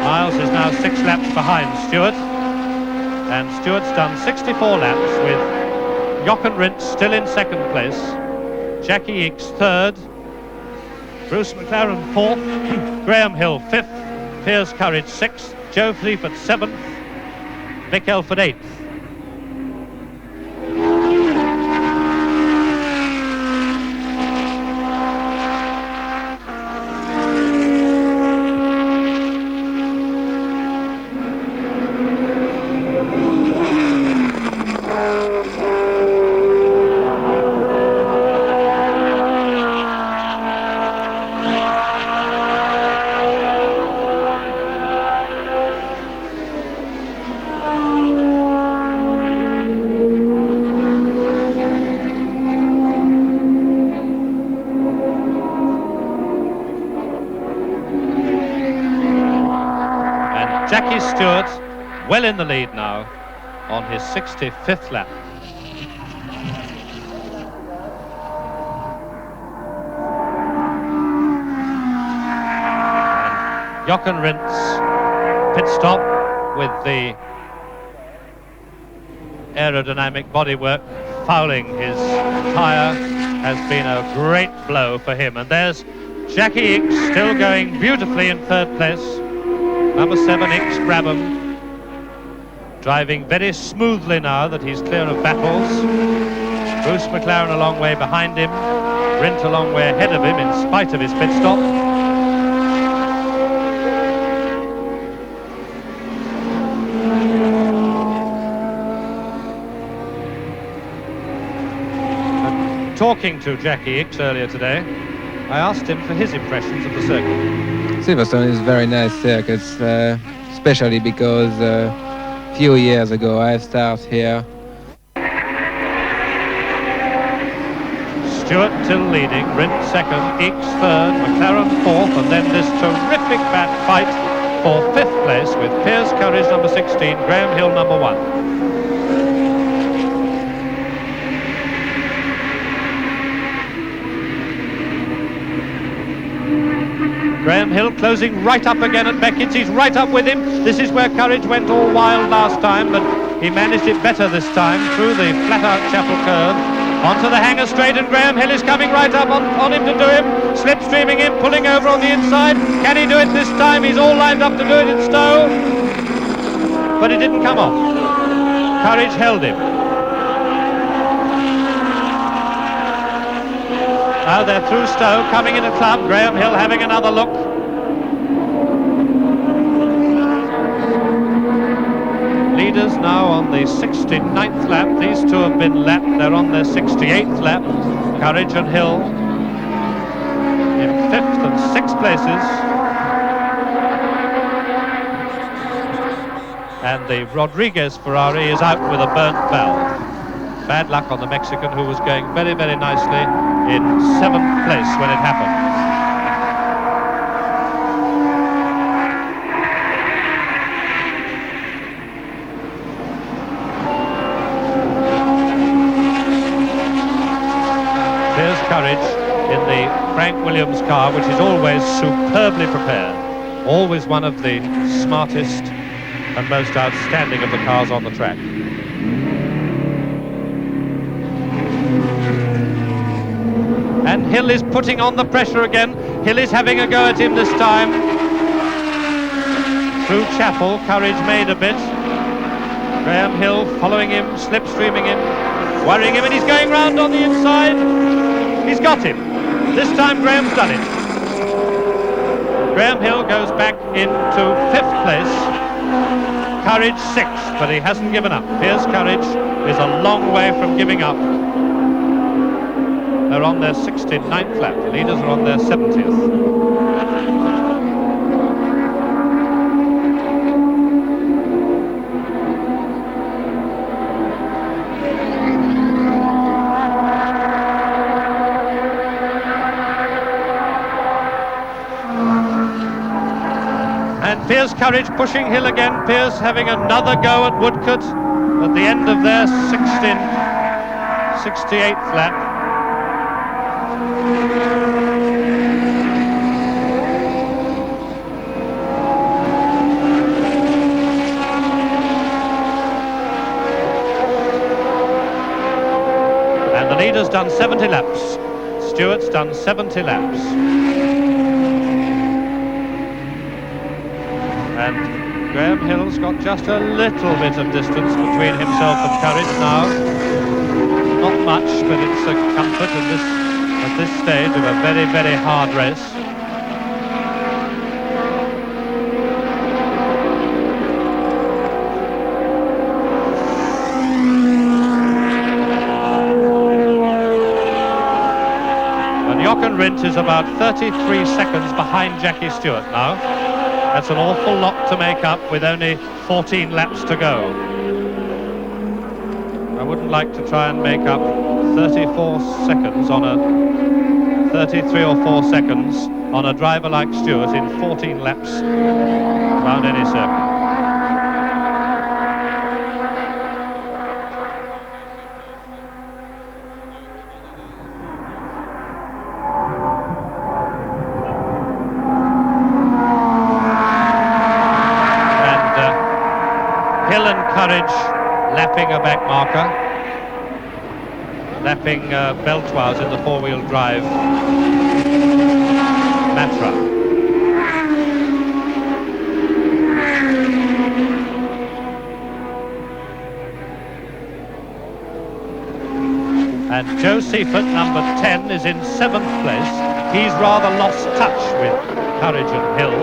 Miles is now 6 laps behind Stewart, and Stewart's done 64 laps with Jochen RINDT still in 2nd place, Jackie Ickx 3rd, Bruce McLaren 4th, Graham Hill 5th, Piers Courage 6th, Joe Fleetwood 7th, Vic Elford 8th. Jackie Stewart well in the lead now on his 65th lap. And Jochen RINDT's pit stop with the aerodynamic bodywork fouling his tyre has been a great blow for him. And there's Jackie Ickx still going beautifully in 3rd place. Number 7, Ickx Brabham, driving very smoothly now that he's clear of battles. Bruce McLaren a long way behind him, RINDT a long way ahead of him in spite of his pit stop. And talking to Jackie Ickx earlier today, I asked him for his impressions of the circuit. Silverstone is a very nice circuit, especially because a few years ago I started here. Stewart still leading, RINDT 2nd, Ickx 3rd, McLaren 4th, and then this terrific fight for 5th place with Piers Courage number 16, Graham Hill number 1. Graham Hill closing right up again at Beckett's. He's right up with him. This is where Courage went all wild last time, but he managed it better this time through the flat-out Chapel curve onto the hanger straight, and Graham Hill is coming right up on him to do him, slipstreaming him, pulling over on the inside. Can he do it this time? He's all lined up to do it in Stowe, but it didn't come off. Courage held him. Now they're through Stowe, coming in a club. Graham Hill having another look. Leaders now on the 69th lap. These two have been lapped. They're on their 68th lap. Courage and Hill in 5th and 6th places. And the Rodriguez Ferrari is out with a burnt valve. Bad luck on the Mexican, who was going very, very nicely in 7th place when it happened. There's Courage in the Frank Williams car, which is always superbly prepared. Always one of the smartest and most outstanding of the cars on the track. And Hill is putting on the pressure again. Hill is having a go at him this time. Through Chapel, Courage made a bit. Graham Hill following him, slipstreaming him, worrying him, and he's going round on the inside. He's got him. This time Graham's done it. Graham Hill goes back into 5th place. Courage 6th, but he hasn't given up. Piers Courage is a long way from giving up. They're on their 69th lap. The leaders are on their 70th. Piers Courage pushing Hill again. Piers having another go at Woodcote at the end of their 68th lap. And the leader's done 70 laps. Stewart's done 70 laps. And Graham Hill's got just a little bit of distance between himself and Courage now. Not much, but it's a comfort at this stage of a very, very hard race. And Jochen RINDT is about 33 seconds behind Jackie Stewart now. That's an awful lot to make up with only 14 laps to go. I wouldn't like to try and make up 34 seconds on a 33 or 4 seconds on a driver like Stewart in 14 laps around any circuit. Courage lapping a back marker, lapping Beltoise in the four-wheel drive Matra. And Joe Seifert, number 10, is in 7th place. He's rather lost touch with Courage and Hill.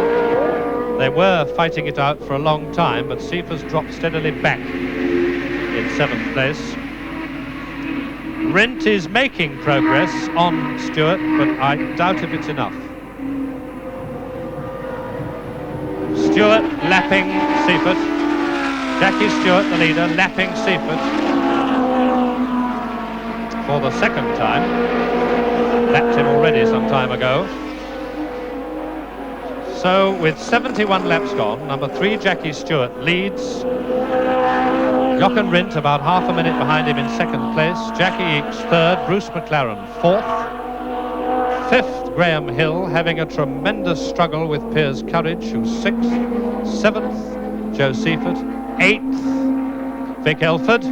They were fighting it out for a long time, but Seifert's dropped steadily back in 7th place. RINDT is making progress on Stewart, but I doubt if it's enough. Stewart lapping Seifert. Jackie Stewart, the leader, lapping Seifert for the second time. Lapped him already some time ago. So, with 71 laps gone, number 3, Jackie Stewart, leads. Jochen RINDT about half a minute behind him in 2nd place. Jackie Eakes 3rd, Bruce McLaren 4th. 5th, Graham Hill, having a tremendous struggle with Piers Courage, who's 6th. 7th, Joe Seifert. 8th, Vic Elford.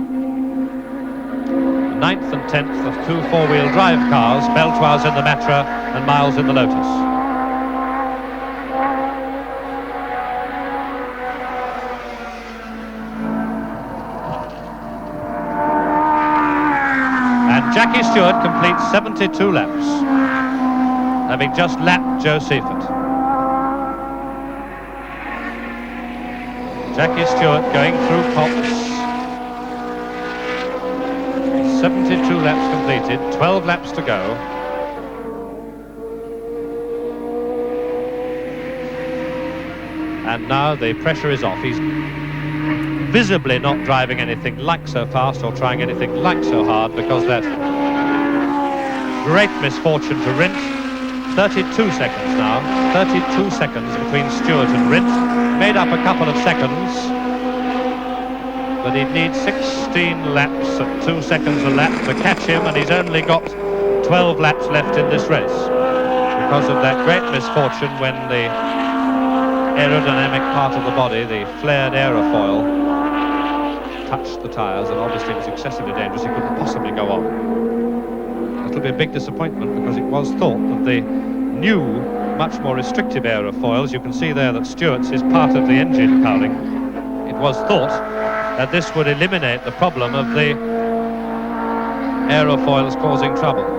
9th and 10th of 2 four-wheel drive cars, Beltoise in the Matra and Miles in the Lotus. Jackie Stewart completes 72 laps, having just lapped Joe Seifert. Jackie Stewart going through Cox. 72 laps completed, 12 laps to go. And now the pressure is off. He's visibly not driving anything like so fast or trying anything like so hard, because that great misfortune to RINDT. 32 seconds now, 32 seconds between Stewart and RINDT, made up a couple of seconds, but he'd need 16 laps at 2 seconds a lap to catch him, and he's only got 12 laps left in this race because of that great misfortune when the aerodynamic part of the body, the flared aerofoil, touched the tyres, and obviously it was excessively dangerous. He couldn't possibly go on. It'll be a big disappointment, because it was thought that the new, much more restrictive aerofoils, you can see there that Stewart's is part of the engine cowling. It was thought that this would eliminate the problem of the aerofoils causing trouble.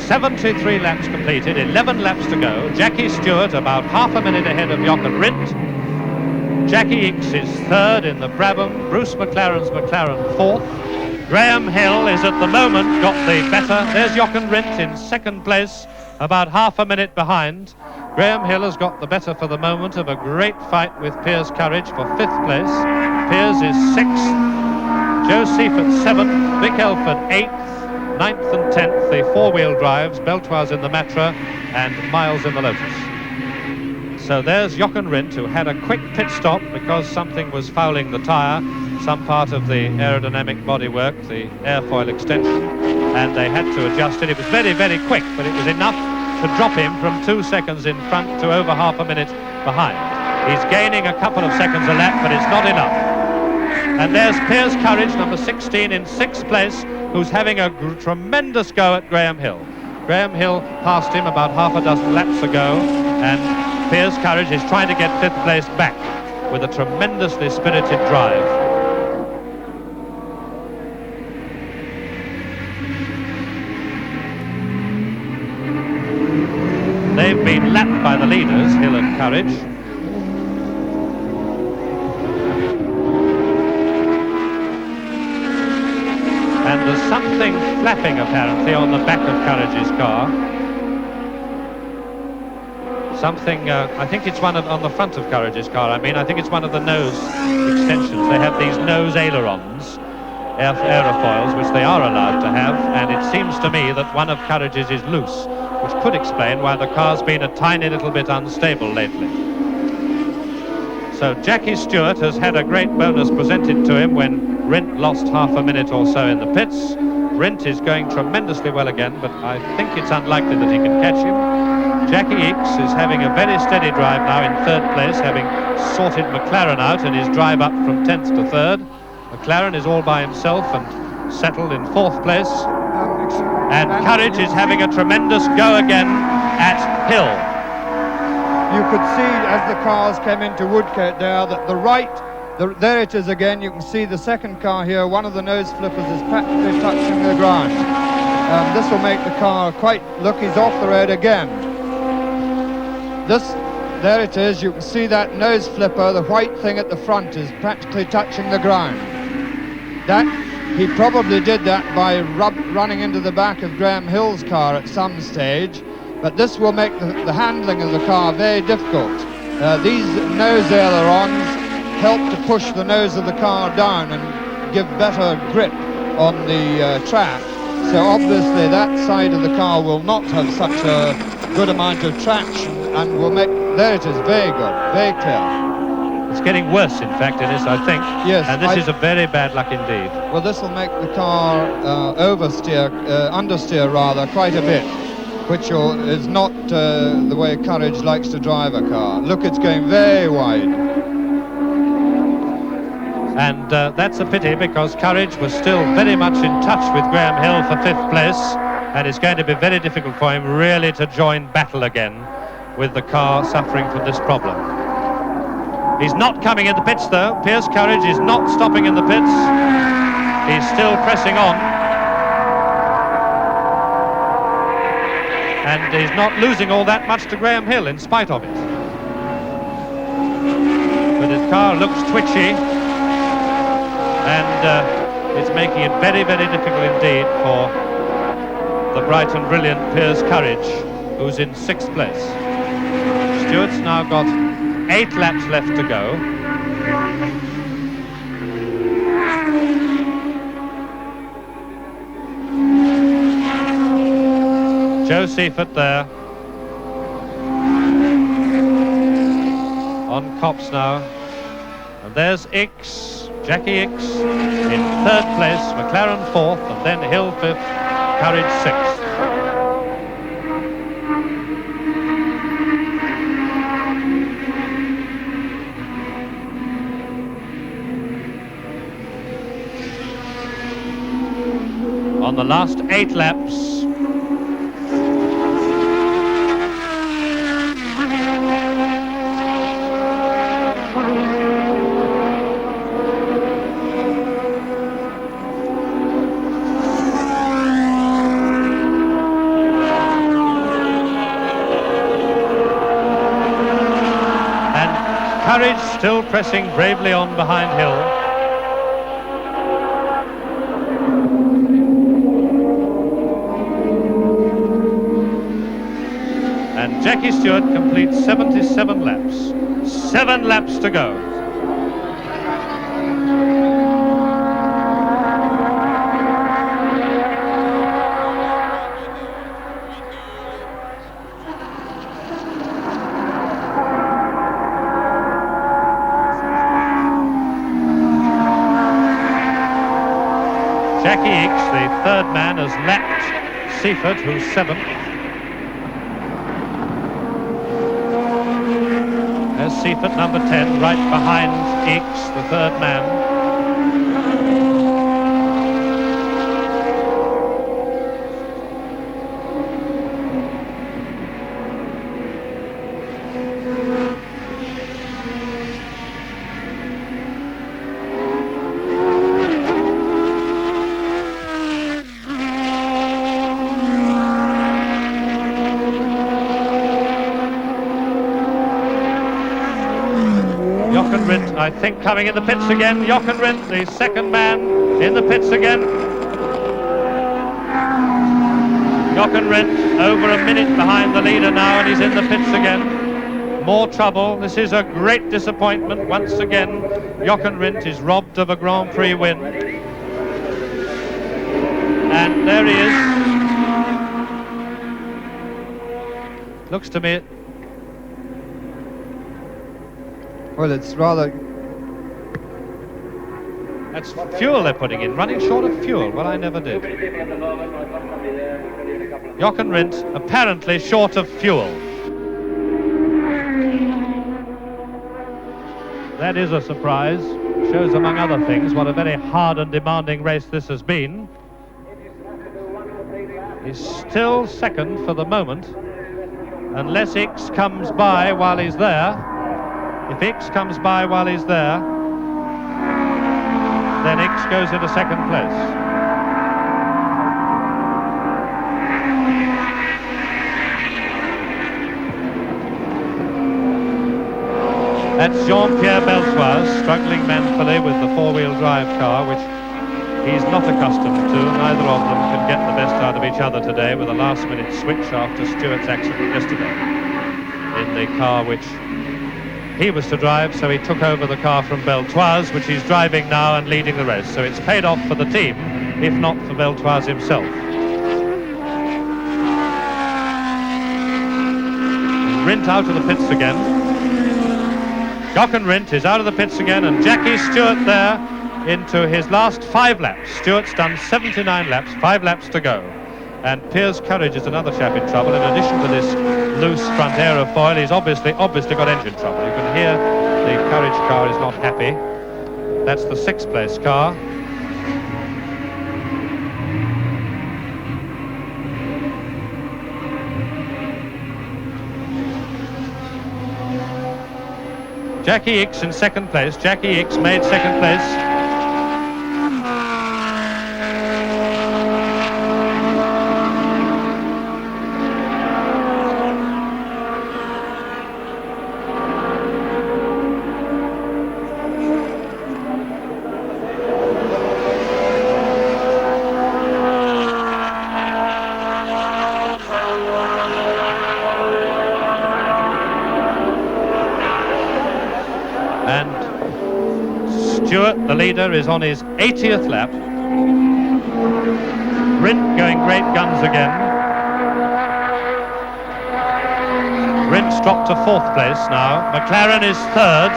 73 laps completed, 11 laps to go. Jackie Stewart about half a minute ahead of Jochen RINDT. Jackie Ickx is third in the Brabham. Bruce McLaren's McLaren fourth. Graham Hill is at the moment got the better. There's Jochen RINDT in second place, about half a minute behind. Graham Hill has got the better for the moment of a great fight with Piers Courage for fifth place. Piers is sixth. Joe Seifert seventh. Vic Elford eighth. Ninth and 10th, the four-wheel drives, Beltoise in the Matra and Miles in the Lotus. So there's Jochen RINDT, who had a quick pit stop because something was fouling the tyre, some part of the aerodynamic bodywork, the airfoil extension, and they had to adjust it. It was very, very quick, but it was enough to drop him from 2 seconds in front to over half a minute behind. He's gaining a couple of seconds a lap, but it's not enough. And there's Piers Courage, number 16, in sixth place, who's having a tremendous go at Graham Hill. Graham Hill passed him about half a dozen laps ago, and Piers Courage is trying to get fifth place back with a tremendously spirited drive. They've been lapped by the leaders, Hill and Courage. And there's something flapping apparently on the back of Courage's car. Something, I think it's one on the front of Courage's car. I think it's one of the nose extensions. They have these nose ailerons, aerofoils, which they are allowed to have. And it seems to me that one of Courage's is loose, which could explain why the car's been a tiny little bit unstable lately. So Jackie Stewart has had a great bonus presented to him when RINDT lost half a minute or so in the pits. RINDT is going tremendously well again, but I think it's unlikely that he can catch him. Jackie Ickx is having a very steady drive now in third place, having sorted McLaren out in his drive up from 10th to third. McLaren is all by himself and settled in fourth place. And Courage is having a tremendous go again at Hill. You could see as the cars came into Woodcote there that there it is again. You can see the second car here. One of the nose flippers is practically touching the ground. This will make the car quite look, he's off the road again. There it is. You can see that nose flipper, the white thing at the front, is practically touching the ground. He probably did that by running into the back of Graham Hill's car at some stage. But this will make the handling of the car very difficult. These nose ailerons help to push the nose of the car down and give better grip on the track. So obviously that side of the car will not have such a good amount of traction and will make... There it is, very good, very clear. It's getting worse, in fact, Innes, I think. Yes. And this is a very bad luck indeed. Well, this will make the car understeer rather, quite a bit, which is not the way Courage likes to drive a car. Look, it's going very wide. And that's a pity, because Courage was still very much in touch with Graham Hill for fifth place, and it's going to be very difficult for him really to join battle again with the car suffering from this problem. He's not coming in the pits though. Piers Courage is not stopping in the pits. He's still pressing on. And he's not losing all that much to Graham Hill in spite of it. But his car looks twitchy, and it's making it very, very difficult indeed for the bright and brilliant Piers Courage, who's in sixth place. Stewart's now got 8 laps left to go. Joe Seifert there on Copse now, and there's Ickx, Jackie Ickx in third place, McLaren fourth, and then Hill fifth, Courage sixth. On the last 8 laps, Courage still pressing bravely on behind Hill. And Jackie Stewart completes 77 laps. 7 laps to go. Jackie Ickx, the third man, has lapped Seifert, who's 7th. There's Seifert, number 10, right behind Ickx, the third man. Jochen RINDT, I think, coming in the pits again. Jochen RINDT, the second man, in the pits again. Jochen RINDT over a minute behind the leader now, and he's in the pits again. More trouble. This is a great disappointment. Once again, Jochen RINDT is robbed of a Grand Prix win. And there he is. Looks to me... Well, it's rather... That's fuel they're putting in, running short of fuel. Well, I never did. Jochen RINDT apparently short of fuel. That is a surprise. Shows, among other things, what a very hard and demanding race this has been. He's still second for the moment, unless Ickx comes by while he's there. If Ickx comes by while he's there, then Ickx goes into second place. That's Jean-Pierre Beltoise struggling manfully with the four-wheel drive car, which he's not accustomed to. Neither of them can get the best out of each other today with a last-minute switch after Stewart's accident yesterday in the car which he was to drive, so he took over the car from Beltoise, which he's driving now and leading the race. So it's paid off for the team, if not for Beltoise himself. RINDT out of the pits again. Jochen RINDT is out of the pits again, and Jackie Stewart there into his last 5 laps. Stewart's done 79 laps, 5 laps to go. And Piers Courage is another chap in trouble. In addition to this loose front aerofoil, he's obviously got engine trouble. You can hear the Courage car is not happy. That's the 6th place car. Jackie Ickx in 2nd place. Jackie Ickx made 2nd place. And Stewart, the leader, is on his 80th lap. RINDT going great guns again. RINDT's dropped to 4th place now. McLaren is 3rd.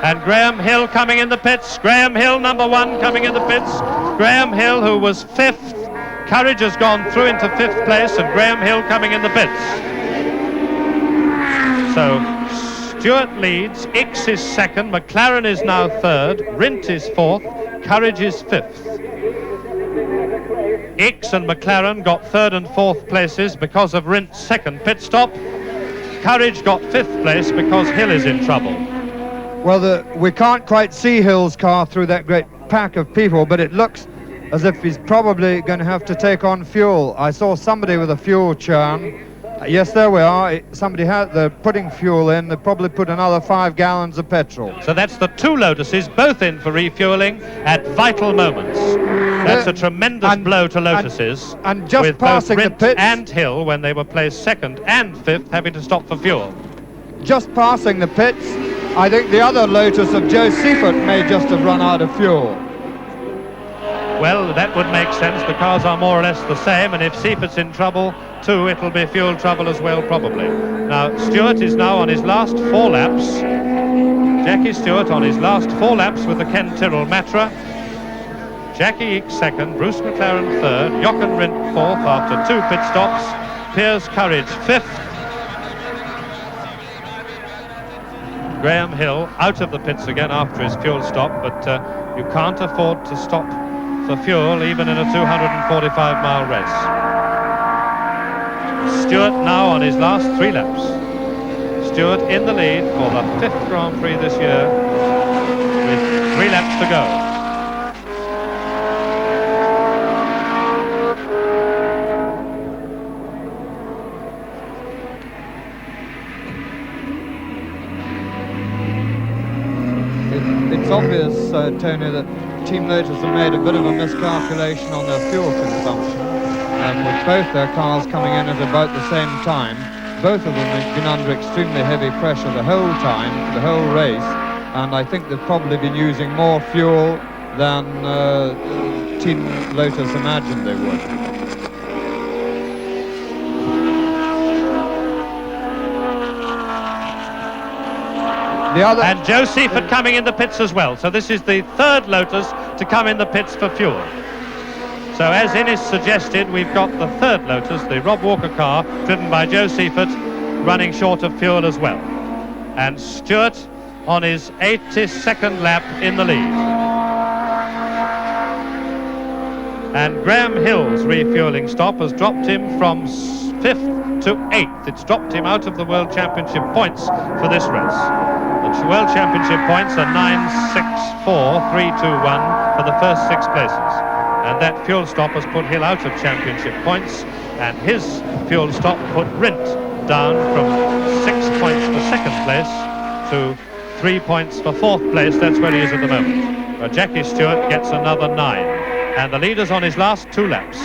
And Graham Hill coming in the pits. Graham Hill, number 1, coming in the pits. Graham Hill, who was 5th. Courage has gone through into 5th place, and Graham Hill coming in the pits. So Stewart leads, Ickx is 2nd, McLaren is now 3rd, RINDT is 4th, Courage is 5th. Ickx and McLaren got 3rd and 4th places because of RINDT's 2nd pit stop. Courage got 5th place because Hill is in trouble. Well, we can't quite see Hill's car through that great pack of people, but it looks as if he's probably going to have to take on fuel. I saw somebody with a fuel churn, Yes, there we are. Somebody they're putting fuel in. They probably put another 5 gallons of petrol. So that's the 2 Lotuses, both in for refueling at vital moments. That's a tremendous blow to Lotuses. And just with passing both the Rindt pits. and Hill, when they were placed 2nd and 5th, having to stop for fuel. Just passing the pits, I think the other Lotus of Joe Seifert may just have run out of fuel. Well, that would make sense. The cars are more or less the same, and if Seifert's in trouble too, it'll be fuel trouble as well, probably. Now, Stewart is now on his last 4 laps. Jackie Stewart on his last 4 laps with the Ken Tyrrell Matra. Jackie Ickx 2nd, Bruce McLaren 3rd, Jochen RINDT 4th after 2 pit stops, Piers Courage 5th. Graham Hill out of the pits again after his fuel stop, but you can't afford to stop for fuel even in a 245-mile race. Stewart now on his last 3 laps. Stewart in the lead for the 5th Grand Prix this year with 3 laps to go. It's obvious, Tony, that Team Lotus have made a bit of a miscalculation on their fuel consumption, with both their cars coming in at about the same time. Both of them have been under extremely heavy pressure the whole time, the whole race, and I think they've probably been using more fuel than Team Lotus imagined they would. And Joe Seifert coming in the pits as well. So this is the 3rd Lotus to come in the pits for fuel. So as Innes suggested, we've got the 3rd Lotus, the Rob Walker car, driven by Joe Seifert, running short of fuel as well. And Stewart on his 82nd lap in the lead. And Graham Hill's refueling stop has dropped him from 5th to 8th. It's dropped him out of the World Championship points for this race. The World Championship points are 9, 6, 4, 3, 2, 1 for the first 6 places. And that fuel stop has put Hill out of championship points, and his fuel stop put RINDT down from 6 points for 2nd place to 3 points for 4th place. That's where he is at the moment. But Jackie Stewart gets another 9. And the leader's on his last 2 laps.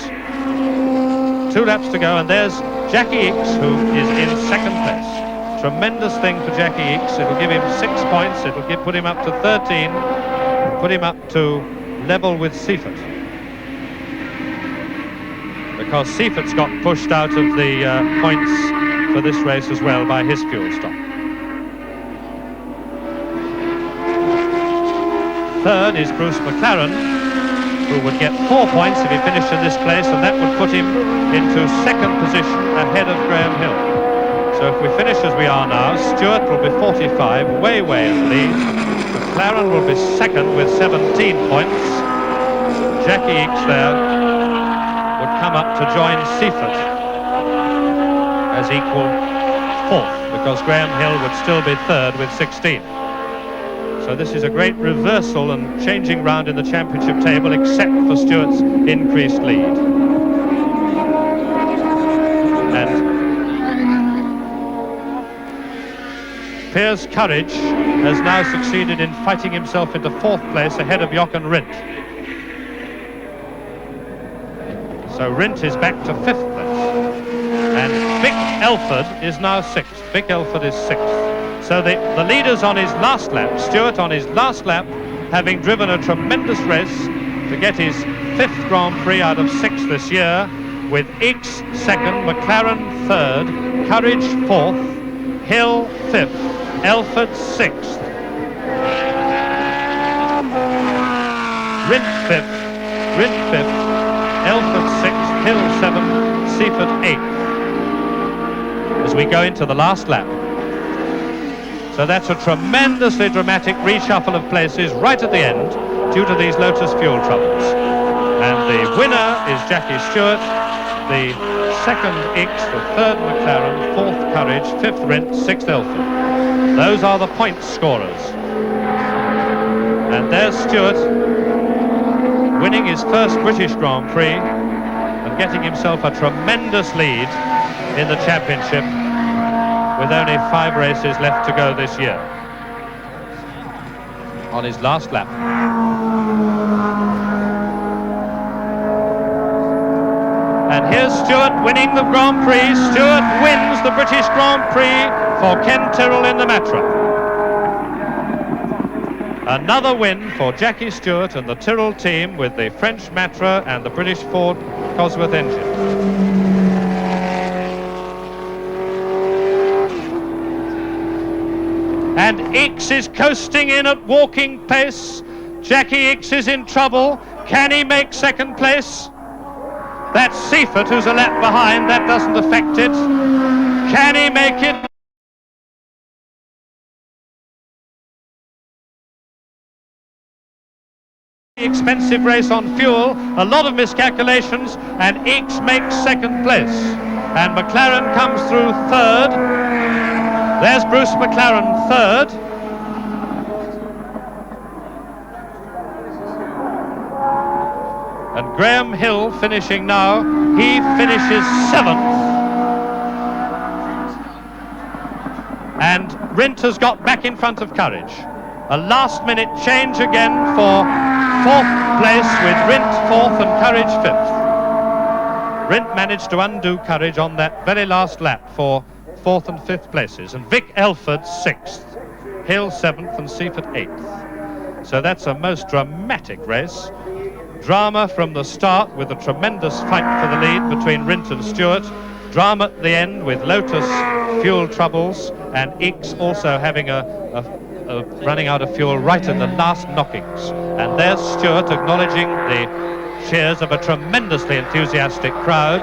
2 laps to go, and there's Jackie Ickx, who is in 2nd place. Tremendous thing for Jackie Ickx. It'll give him 6 points. It'll put him up to 13, put him up to level with Seifert. Because Seifert's got pushed out of the points for this race as well by his fuel stop. 3rd is Bruce McLaren, who would get 4 points if he finished in this place, and that would put him into 2nd position ahead of Graham Hill. So if we finish as we are now, Stewart will be 45, way in the lead. McLaren will be 2nd with 17 points. Jackie Ickx there would come up to join Seifert as equal 4th, because Graham Hill would still be 3rd with 16. So this is a great reversal and changing round in the championship table, except for Stewart's increased lead. And Piers Courage has now succeeded in fighting himself into 4th place ahead of Jochen RINDT. So RINDT is back to 5th place. And Vic Elford is now 6th. Vic Elford is 6th. So the leader's on his last lap, Stewart on his last lap, having driven a tremendous race to get his 5th Grand Prix out of 6 this year, with Ickx 2nd, McLaren 3rd, Courage 4th, Hill 5th, Elford 6th, RINDT 5th, Elford 6th, Hill 7th, Seifert 8th, as we go into the last lap. So that's a tremendously dramatic reshuffle of places right at the end due to these Lotus fuel troubles. And the winner is Jackie Stewart, the 2nd Ickx, the 3rd McLaren, 4th Courage, 5th RINDT, 6th Elford. Those are the point scorers. And there's Stewart winning his first British Grand Prix and getting himself a tremendous lead in the championship with only 5 races left to go this year. On his last lap. And here's Stewart winning the Grand Prix. Stewart wins the British Grand Prix for Ken Tyrrell in the Matra. Another win for Jackie Stewart and the Tyrrell team with the French Matra and the British Ford Cosworth engine. And Ickx is coasting in at walking pace. Jackie Ickx is in trouble. Can he make second place? That's Seifert, who's a lap behind. That doesn't affect it. Can he make it? Expensive race on fuel, a lot of miscalculations, and Ickx makes second place. And McLaren comes through third. There's Bruce McLaren third. And Graham Hill finishing now. He finishes 7th. And RINDT has got back in front of Courage. A last-minute change again for 4th place with RINDT 4th and Courage 5th. RINDT managed to undo Courage on that very last lap for 4th and 5th places. And Vic Elford 6th, Hill 7th and Seifert 8th. So that's a most dramatic race. Drama from the start with a tremendous fight for the lead between RINDT and Stewart. Drama at the end with Lotus fuel troubles and Ickx also having running out of fuel right in the last knockings. And there's Stewart acknowledging the cheers of a tremendously enthusiastic crowd.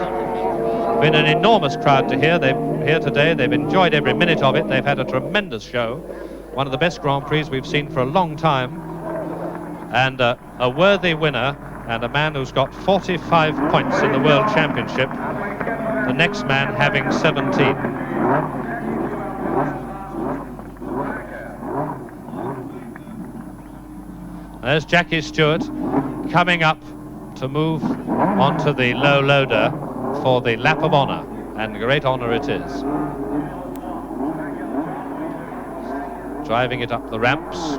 Been an enormous crowd to hear. They're here today. They've enjoyed every minute of it. They've had a tremendous show. One of the best Grand Prix we've seen for a long time. And a worthy winner and a man who's got 45 points in the World Championship. The next man having 17. There's Jackie Stewart coming up to move onto the low loader for the lap of honour, and great honour it is. Driving it up the ramps.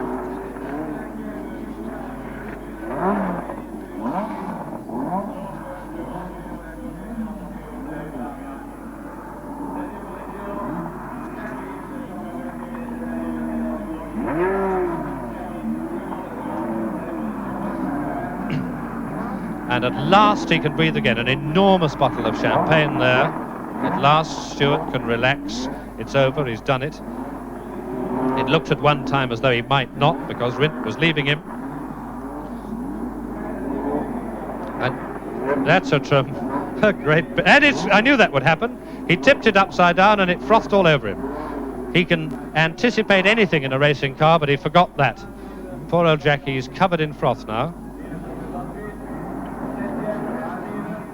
And at last he can breathe again. An enormous bottle of champagne there. At last Stewart can relax. It's over, he's done it. It looked at one time as though he might not, because RINDT was leaving him. And that's a great... And I knew that would happen. He tipped it upside down and it frothed all over him. He can anticipate anything in a racing car, but he forgot that. Poor old Jackie, he's covered in froth now.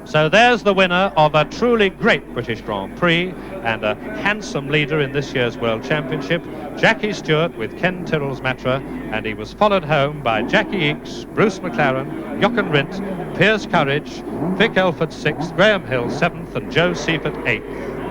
So there's the winner of a truly great British Grand Prix and a handsome leader in this year's World Championship, Jackie Stewart with Ken Tyrrell's Matra, and he was followed home by Jackie Ickx, Bruce McLaren, Jochen RINDT, Piers Courage, Vic Elford 6th, Graham Hill 7th and Joe Seifert 8th.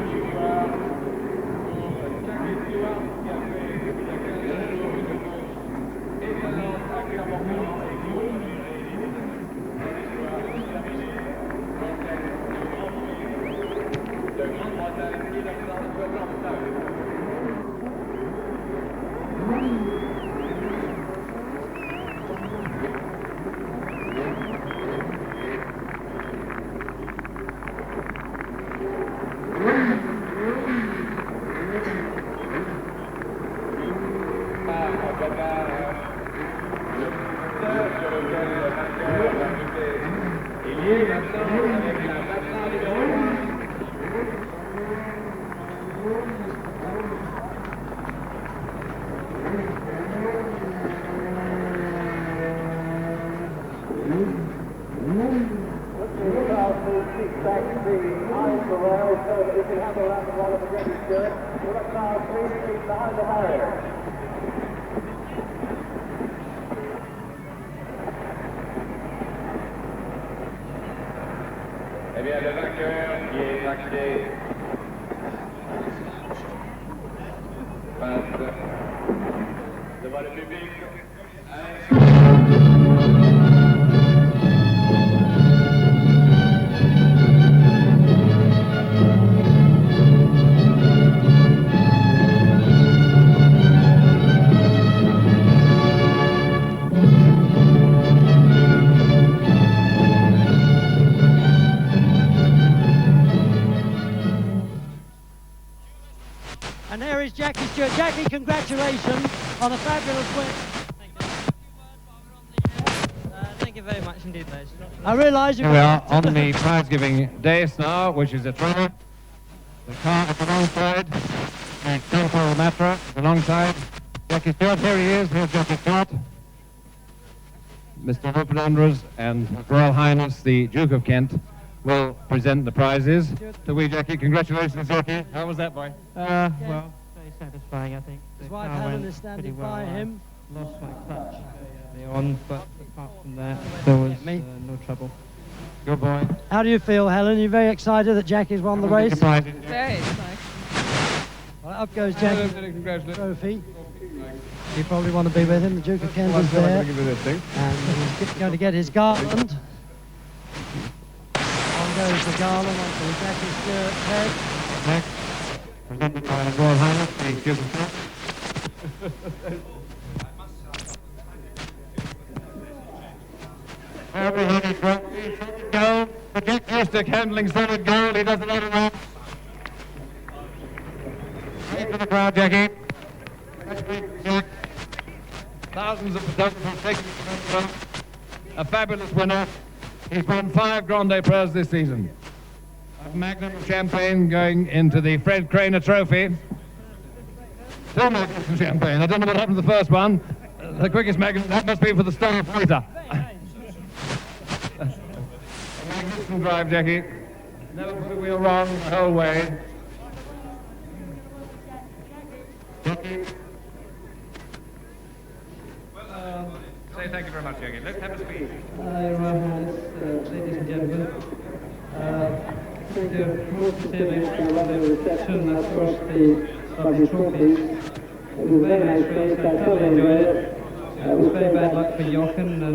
Eh bien, le vainqueur qui est acté And there is Jackie Stewart. Jackie, congratulations on a fabulous win. Thank you very much indeed, Les. I realise you. Here we are on the prize-giving dais now, which is a treasure. The car at the wrong side, and Temple Matra alongside. Jackie Stewart, here he is. Here's Jackie Stewart. Mr. Rupert Andrews and His Royal Highness the Duke of Kent will present the prizes. So we, Jackie, congratulations, Jackie. How was that, boy? Well, very satisfying, I think. His wife Helen is standing by him. Lost my clutch early on, but apart from that, there was no trouble. Good boy. How do you feel, Helen? You're very excited that Jackie's won the race? Very excited. Well, up goes Jackie's trophy. You probably want to be with him. The Duke of Kent is there. And he's going to get his garland. On goes the garland onto Jackie Stewart's head. Next, presented by His Royal Highness the Duke of Kent. Everybody solid gold. But Jack used to handling solid gold. He does a lot of that. Wait for the crowd, Jackie. Jack. Thousands of photographers taking photographs. A fabulous winner. He's won 5 Grande Prix this season. A magnum of champagne going into the Fred Craner Trophy. 2 magnums of champagne. I don't know what happened to the first one. The quickest magnum, that must be for the Star Fighter. Magnificent drive, Jackie. Never put a wheel wrong the whole way. Jackie. Say thank you very much, Jackie. Let's have a speech. Your Royal Highness, ladies and gentlemen, the most salient of the reception, of course, the trophies. It was a very nice race. I thoroughly enjoyed it. It was very bad luck for Jochen, and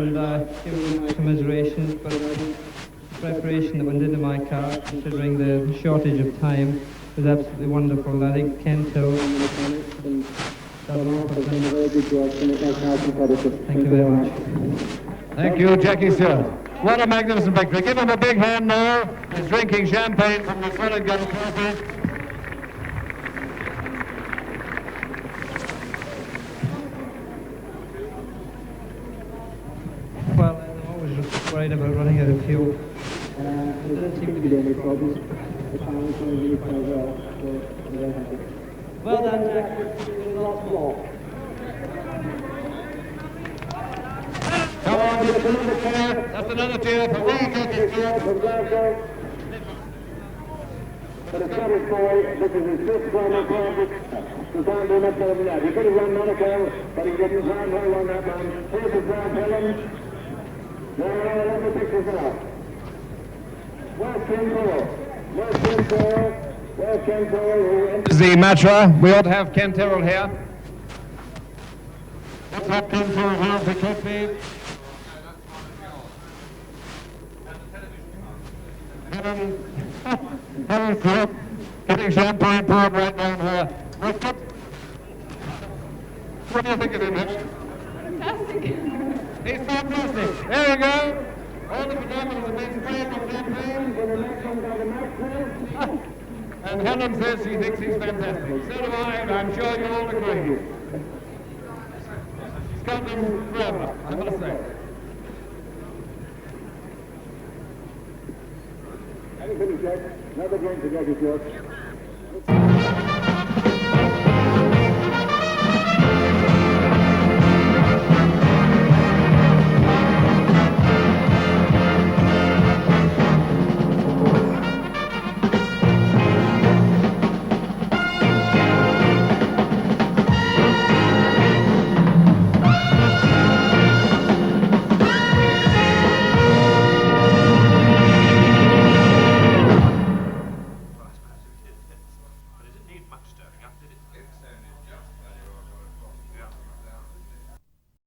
give him my commiserations, but the preparation that went into my car, considering the shortage of time, was absolutely wonderful. I think Kento and the mechanics and Dalmont have done a very good job to make us now competitive. Thank you very much. Thank you, Jackie Stewart. What a magnificent victory. Give him a big hand now. He's drinking champagne from the solid gold trophy. Well, I'm always worried about running out of fuel. There doesn't seem to be any problems. The car is going really quite well, so I'm very happy. Well done, Jack. Lots more. Come on, give us another cheer. That's another cheer for Wee Jackie Stewart from Glasgow. But it's not his boy. This is his fifth Grand Prix. He can't do much better than that. He could have won Monaco, but he didn't. Grand Prix won that one. Here's his grand Helen. Now, let me pick this up. Where's Ken Cole? Where's Ken Cole? Where's Ken Cole? This is the Matra. We ought to have Ken Terrell here. Let's have Ken Terrell here for Cliffy. Helen Smith, getting champagne poured right down here. What do you think of him, Mitch? Fantastic. He's fantastic. There you go. All the photographers have been sprayed with champagne for the next one by the Max. And Helen says she thinks he's fantastic. So do I, and I'm sure you all agree. Scotland forever, I must say. How do you finish, Jack? Another game for Jackie Stewart.